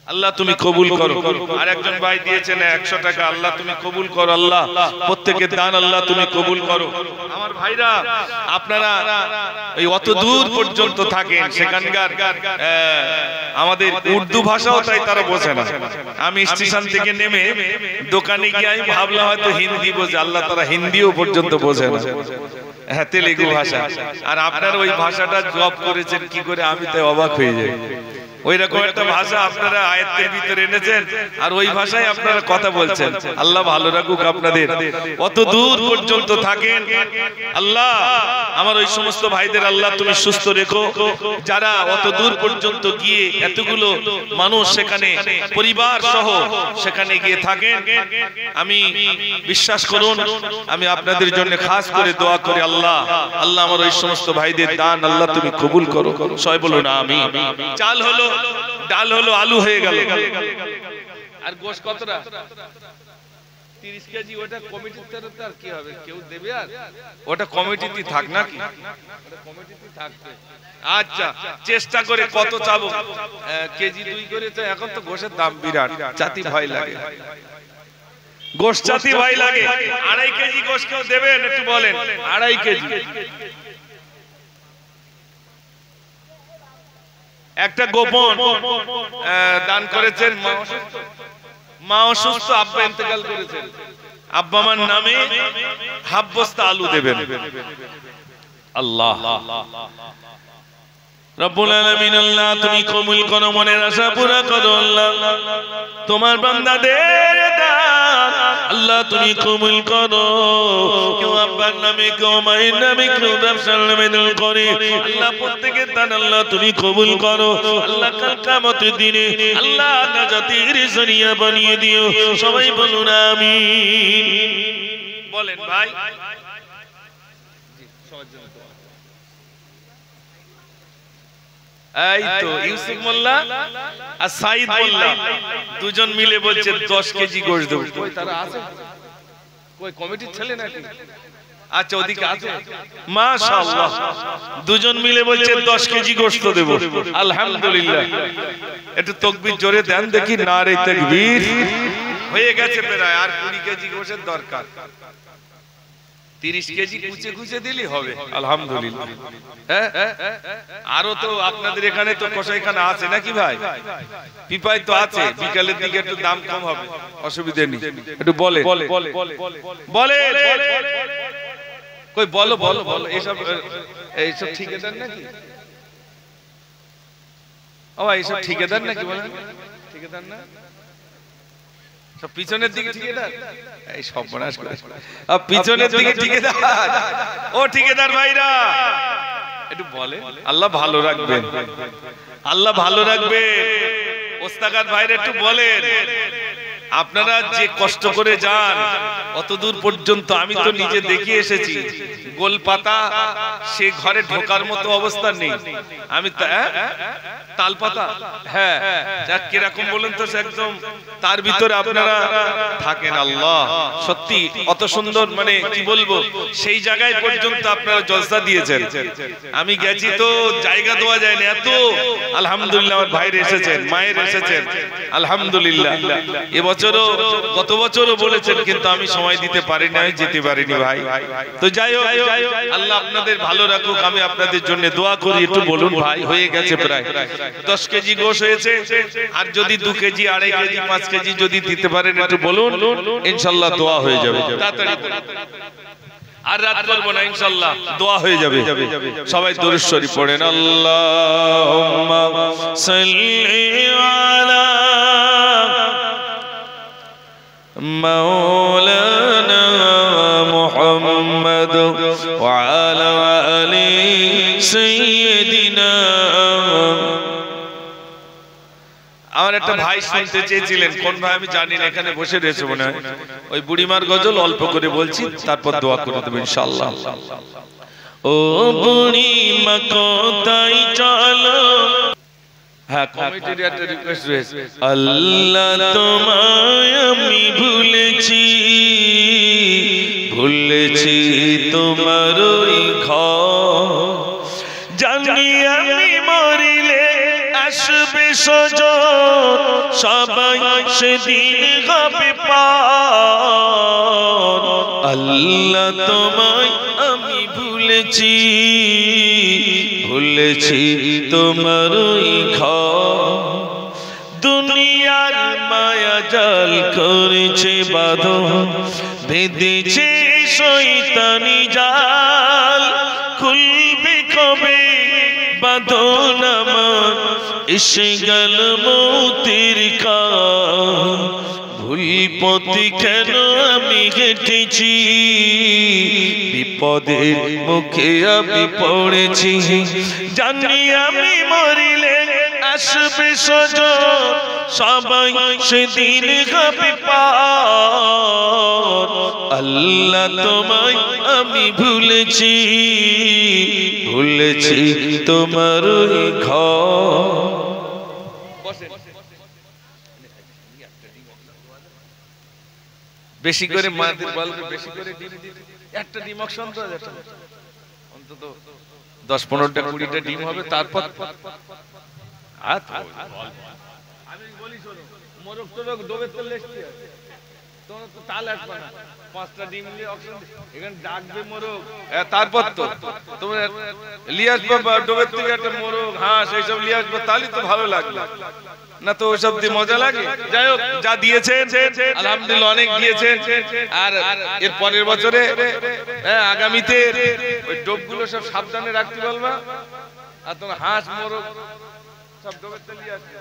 আল্লাহ তুমি কবুল করো। আর একজন ভাই দিয়েছেন 100 টাকা, আল্লাহ তুমি কবুল করো, আল্লাহ প্রত্যেকের দান আল্লাহ তুমি কবুল করো। আমার ভাইরা আপনারা এই অত দূর পর্যন্ত থাকেন, সেখানকার আমাদের উর্দু ভাষাও তাই তারা বোঝে না। আমি স্টেশন থেকে নেমে দোকানে গিয়ে আমি ভাবলাম হয়তো হিন্দি বোঝে, আল্লাহ তারা হিন্দিও পর্যন্ত বোঝে না, হ্যাঁ তেলেগু ভাষা। আর আপনারা ওই ভাষাটা জব করেছেন কি করে, আমি তাই অবাক হয়ে যাই। ওই রকম একটা ভাষা আপনারা আয়াতের ভিতরে এনেছেন আর ওই ভাষায় আপনারা কথা বলছেন। আল্লাহ ভালো রাখুক আপনাদের, কত দূর পর্যন্ত থাকেন। আল্লাহ আমার ওই সমস্ত ভাইদের আল্লাহ তুমি সুস্থ রেখো, যারা অত দূর পর্যন্ত গিয়ে এতগুলো মানুষ সেখানে পরিবার সহ সেখানে গিয়ে থাকেন। আমি বিশ্বাস করুন, আমি আপনাদের জন্য খাস করে দোয়া করি, আল্লাহ আল্লাহ আমার ওই সমস্ত ভাইদের দান আল্লাহ তুমি কবুল করো। সবাই বলুন আমিন। চাল হলো, ডাল হলো, আলু হয়ে গেল, আর গোশ কতটা? 30 কেজি। ওটা কমিটির তরফে আর কি হবে, কেউ দেবে? আর ওটা কমিটিতে থাক নাকি? ওটা কমিটিতে থাকবে। আচ্ছা চেষ্টা করে কত চাবো, কেজি 2 করে তো। এখন তো গোশের দাম বিরাট, চাতি ভয় লাগে, গোশ চাতি ভয় লাগে। 2.5 কেজি গোশ কেউ দেবেন একটু বলেন? 2.5 কেজি। একটা গোপন দান করেছেন, মা অসুস্থ, আব্বা ইন্তেকাল করেছেন, আব্বা মার নামে হাফ বস্তা আলু দেবেন। আল্লাহ রব্বুল আলামিন আল্লাহ তুমি কবুল করো, মনের আশা পুরা করো। আল্লাহ তোমার বান্দাদের দান আল্লাহ তুমি কবুল করো। কেউ আব্বার নামে, কেউ মায়ের নামে, কেউ ব্যবসার নামে দান করে, আল্লাহ প্রত্যেকের দান আল্লাহ তুমি কবুল করো। আল্লাহ কাল কিয়ামতের দিনে আল্লাহ নাজাতের জরিয়া বানিয়ে দিও। সবাই বলুন আমিন। বলেন ভাই, এই তো ইউসুফ মোল্লা আর সাইদ মোল্লা দুজন মিলে বলছে 10 কেজি গোশত দেব। কই তারা আছে? কই কমিটির ছেলে নাকি? আচ্ছা ওদিকে আছে, মাশাআল্লাহ। দুজন মিলে বলছে 10 কেজি গোশত দেব। আলহামদুলিল্লাহ। একটু তাকবীর জোরে দেন দেখি, নারে তাকবীর। হয়ে গেছে প্রায়, আর 20 কেজি গোশের দরকার। 30 কেজি কুচে কুচে দিলি হবে। আলহামদুলিল্লাহ। আরো তো আপনাদের এখানে তো কসাইখানা আছে নাকি ভাই? পিপাই তো আছে, বিকালের দিকে একটু দাম কম হবে, অসুবিধা নেই। একটু বলে বলে কই বলো বলো বলো। এইসব ঠিকাদার নাকি? ও এইসব ঠিকাদার নাকি? বলেন ঠিকাদার না, সব পিছনের দিকে ঠিকাদার। এই সব বনাশ করে পিছনের দিকে ঠিকাদার। ও ঠিকাদার ভাইরা একটু বলে, আল্লাহ ভালো রাখবেন, আল্লাহ ভালো রাখবেন। ওস্তাগার ভাইরা একটু বলেন, আপনারা যে কষ্ট করে যান অত দূর পর্যন্ত, আমি তো নিজে দেখে এসেছি। গোলপাতা সে ঘরে ঢোকার মতো অবস্থা নেই। আমি তালপাতা, হ্যাঁ যাক কিরকম বলেন তো, একদম তার ভিতরে আপনারা থাকেন। আল্লাহ সত্যি অত সুন্দর, মানে কি বলবো, সেই জায়গায় পর্যন্ত আপনারা জলসা দিয়েছেন। আমি গেছি তো জায়গা দেওয়া যায় না এত। আলহামদুলিল্লাহ আমার ভাইরা এসেছেন, মায়ের এসেছেন, আলহামদুলিল্লাহ। এবছর গত বছরও বলেছেন, কিন্তু আমি সময় দিতে পারি না, যেতে পারিনি ভাই। তো যাই হোক, আল্লাহ আপনাদের ভালো রাখুক। আমি আপনাদের জন্য দোয়া করি। একটু বলুন ভাই, হয়ে গেছে প্রায় 10 কেজি গোশ হয়েছে, আর যদি 2 কেজি 2.5 কেজি 5 কেজি যদি দিতে পারেন একটু বলুন, ইনশাআল্লাহ দোয়া হয়ে যাবে। তাড়াতাড়ি আর রাত করব না, ইনশাআল্লাহ দোয়া হয়ে যাবে। সবাই দরুদ শরীফ পড়েন। আল্লাহুম্মা সাল্লি আলা মাওলানা মুহাম্মদ ওয়া আলা আলি সাইয়্যিদিনা। আমার একটা ভাই শুনতে চেয়েছিলেন, কোন ভাই আমি জানি না, এখানে বসে রয়েছে মনে হয়। ওই বুড়িমার গজল অল্প করে বলছি, তারপর দোয়া করে দেব ইনশাআল্লাহ। ও বুড়িমা কোথায় চলো। হ্যাঁ, কমিটির একটা রিকোয়েস্ট রয়েছে। আল্লাহ তোমায় আমি ভুলেছি, ভুলেছি তোমার ওই ঘর। জানি আমি মরিলে আসবে সজন, সবাই সেদিন হবে পার। আল্লাহ তোমায় আমি ভুলেছি, ভুলেছি তোমার ওই ঘর। দুনিয়ার মায়া জাল করেছে বাঁধন, বেঁধেছে শয়তানি জাল। খুলবে কবে বাঁধন আমার, এসে গেল মৌতের কাল। ভুল পথে কেন আমি হেঁটেছি, বিপদের মুখে আমি পড়েছি। জানি আমি মরিলে আসবে সজন, সবাই সেদিন হবে পার। আল্লাহ তোমায় আমি ভুলেছি, ভুলেছি তোমার ওই ঘর। বেশি করে মাদের বলবে, বেশি করে ডিম দিতে। একটা ডিম অন্তত 10-15টা 20টা ডিম হবে। তারপর আমি বলি শোনো, মোরগ টোরগ ডোবে তো লেস্টি আছে, তোমরা তো তাল আসবে না। 5টা ডিম নিয়ে অপশন এখানে ডাকবে মোরগ, তারপর তো তোমরা লিয়ে আসবে ডোবের থেকে একটা মোরগ, হাঁস এইসব লিয়ে আসবে, তাহলেই তো ভালো লাগবে না। তো ওইসব দিয়ে মজা লাগে। যাই হোক, যা দিয়েছেন আলহামদুলিল্লাহ, অনেক দিয়েছেন। আর এর পরের বছরে আগামীতে ওই ডোবগুলো সব সাবধানে রাখতে বলবা। আর তোমার হাঁস মোরগ সব ডোবের থেকে নিয়ে আসবে।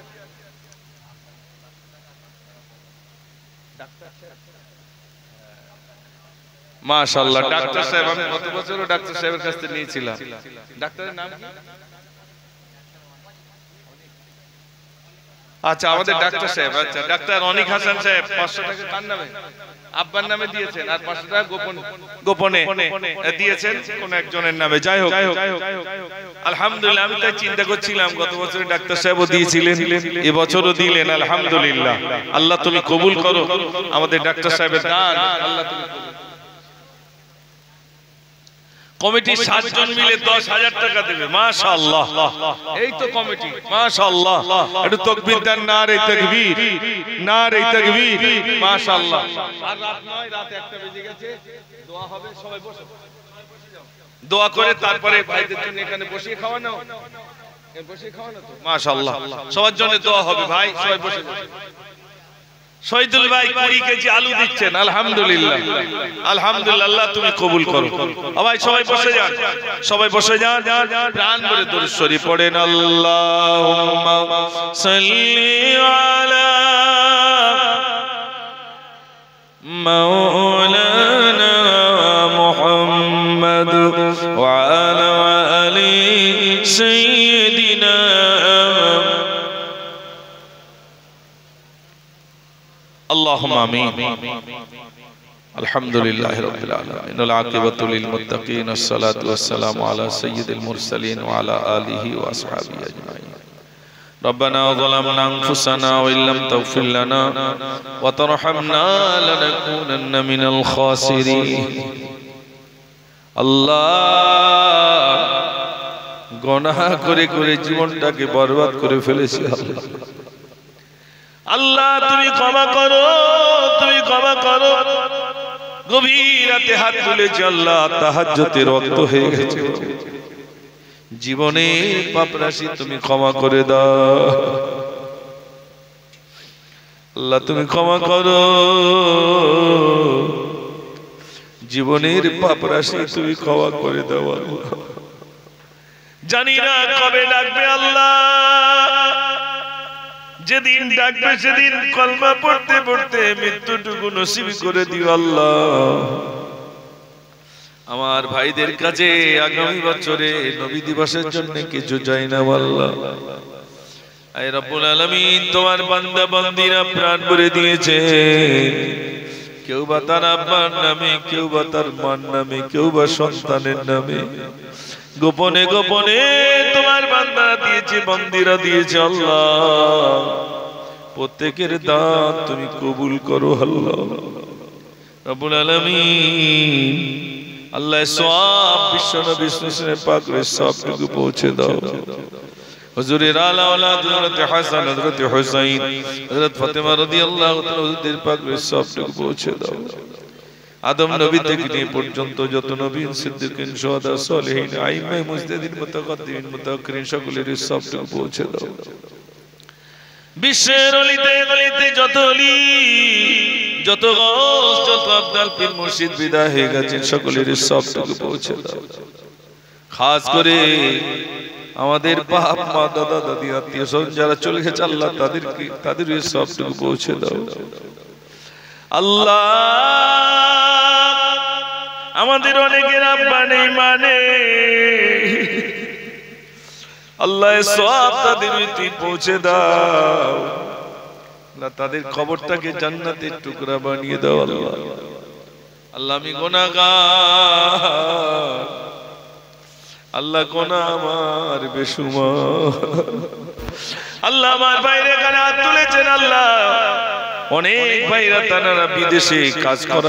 মাশাআল্লাহ, ডাক্তার সাহেব, আমি গত বছরও ডাক্তার সাহেবের কাছ থেকে নিয়েছিলাম। ডাক্তারের নাম কি? আচ্ছা, আমাদের ডাক্তার সাহেব। আচ্ছা, ডাক্তার অনিক হাসান সাহেব। 500 টাকা কার নামে? আব্বার নামে দিয়েছেন, আর 500 টাকা গোপনে দিয়েছেন কোন একজনের নামে। যাই হোক, আলহামদুলিল্লাহ। আমি তাই চিন্তা করছিলাম, গত বছর ডাক্তার সাহেবও দিয়েছিলেন, এবছরও দিলেন। আলহামদুলিল্লাহ, আল্লাহ তুমি কবুল করো আমাদের ডাক্তার সাহেবের দান। আল্লাহ তুমি কমিটি 7 জন মিলে 10,000 টাকা দেবে। মাশাআল্লাহ, এই তো কমিটি। মাশাআল্লাহ, একটু তাকবীর দেন। নারে তাকবীর, নারে তাকবীর। মাশাআল্লাহ। আর রাত নয়, রাত 1টা বেজে গেছে। দোয়া হবে, সবাই বসো, দোয়া করে তারপরে ভাইদের জন্য এখানে বসিয়ে খাওয়ানো, বসিয়ে খাওয়ানো তো। মাশাআল্লাহ, সবার জন্য দোয়া হবে ভাই, সবাই বসে। শহীদুল ভাই 20 কেজি আলু দিচ্ছেন। আলহামদুলিল্লাহ, আলহামদুলিল্লাহ, আল্লাহ তুমি কবুল করো। ভাই সবাই বসে যান, সবাই বসে যান, প্রাণ ভরে দরুদ শরীফ পড়েন। আল্লাহুম্মা সাল্লি আলা মাওলানা মুহাম্মদ ওয়া আলা আলি সাইয়্যিদিনা। اللهم آمين. الحمد لله رب العالمين والعاقبة للمتقين والصلاة والسلام على سيد المرسلين وعلى آله وأصحابه أجمعين. ربنا ظلمنا أنفسنا وإن لم تغفر لنا وترحمنا لنكونن من الخاسرين. الله গুনাহ করে করে জীবনটাকে বরবাদ করে ফেলেছি। আল্লাহ তুমি ক্ষমা করো, তুমি ক্ষমা করো। গভীর রাতে হাত তুলেছি আল্লাহ, তাহাজ্জুদের ওয়াক্ত হয়ে গেছে, জীবনের পাপ রাশি তুমি ক্ষমা করে দাও আল্লাহ, তুমি ক্ষমা করো, জীবনের পাপ রাশি তুমি ক্ষমা করে দাও আল্লাহ। জানি না কবে ডাকবে আল্লাহ, যেদিন ডাকবে সেদিন কলমা পড়তে পড়তে মৃত্যুটুকু নসিব করে দিও আল্লাহ। আমার ভাইদের কাছে আগামী বছরে নবী দিবসের জন্য কিছু চাই না আল্লাহ। আয় রব্বুল আলামিন, তোমার বান্দা বান্দীরা প্রাণ ভরে দিয়েছে, কেউ বা তার আব্বার নামে, কেউ বা তার মার নামে, কেউ বা সন্তানের নামে, গোপনে গোপনে তোমার বান্দা দিয়েছে, বান্দীরা দিয়েছে আল্লাহ। প্রত্যেকের দান তুমি কবুল করো আল্লাহ রব্বুল আলামিন। আল্লাহ সওয়াব বিশ্বনবী সুন্নাহ পাকের সবটুকু পৌঁছে দাও। হুজুরের আলা আওলাদ হযরত হাসান, হযরত হুসাইন, হযরত ফাতেমা রাদিয়াল্লাহু তাআলা হুজুরদের পাকের সবটুকু পৌঁছে দাও। আদম নবী থেকে নিয়ে পর্যন্ত যত নবী, সিদ্দিকিন, শুহাদা, সালেহিন, আইম্মায়ে মুজতাহিদিন, মুতাকাদ্দিমিন, মুতাআখিরিন সকলের সবটুকু পৌঁছে দাও। বিশ্বের অলিতে গলিতে যত অলি, যত গাউস, যত আব্দাল পীর মুর্শিদ বিদায় হয়ে গেছেন, সকলের সবটুকু পৌঁছে দাও। খাস করে আমাদের বাপ মা, দাদা দাদি, আত্মীয় স্বজন যারা চলে গেছে আল্লাহ, তাদের সবটুকু পৌঁছে দাও আল্লাহ। আমাদের অনেকের আব্বা নেই, মানে আল্লাহ সওয়াব তাদের তুই পৌঁছে দাও আল্লাহ, তাদের কবরটাকে জান্নাতের টুকরা বানিয়ে দাও আল্লাহ। আল্লাহ আমি গুনাহগার আল্লাহ, গুনাহ আমার বেশুমার আল্লাহ। আমার ভাইরা কানে হাত তুলেছেন আল্লাহ, অনেক ভাইরা তারা বিদেশে কাজ করা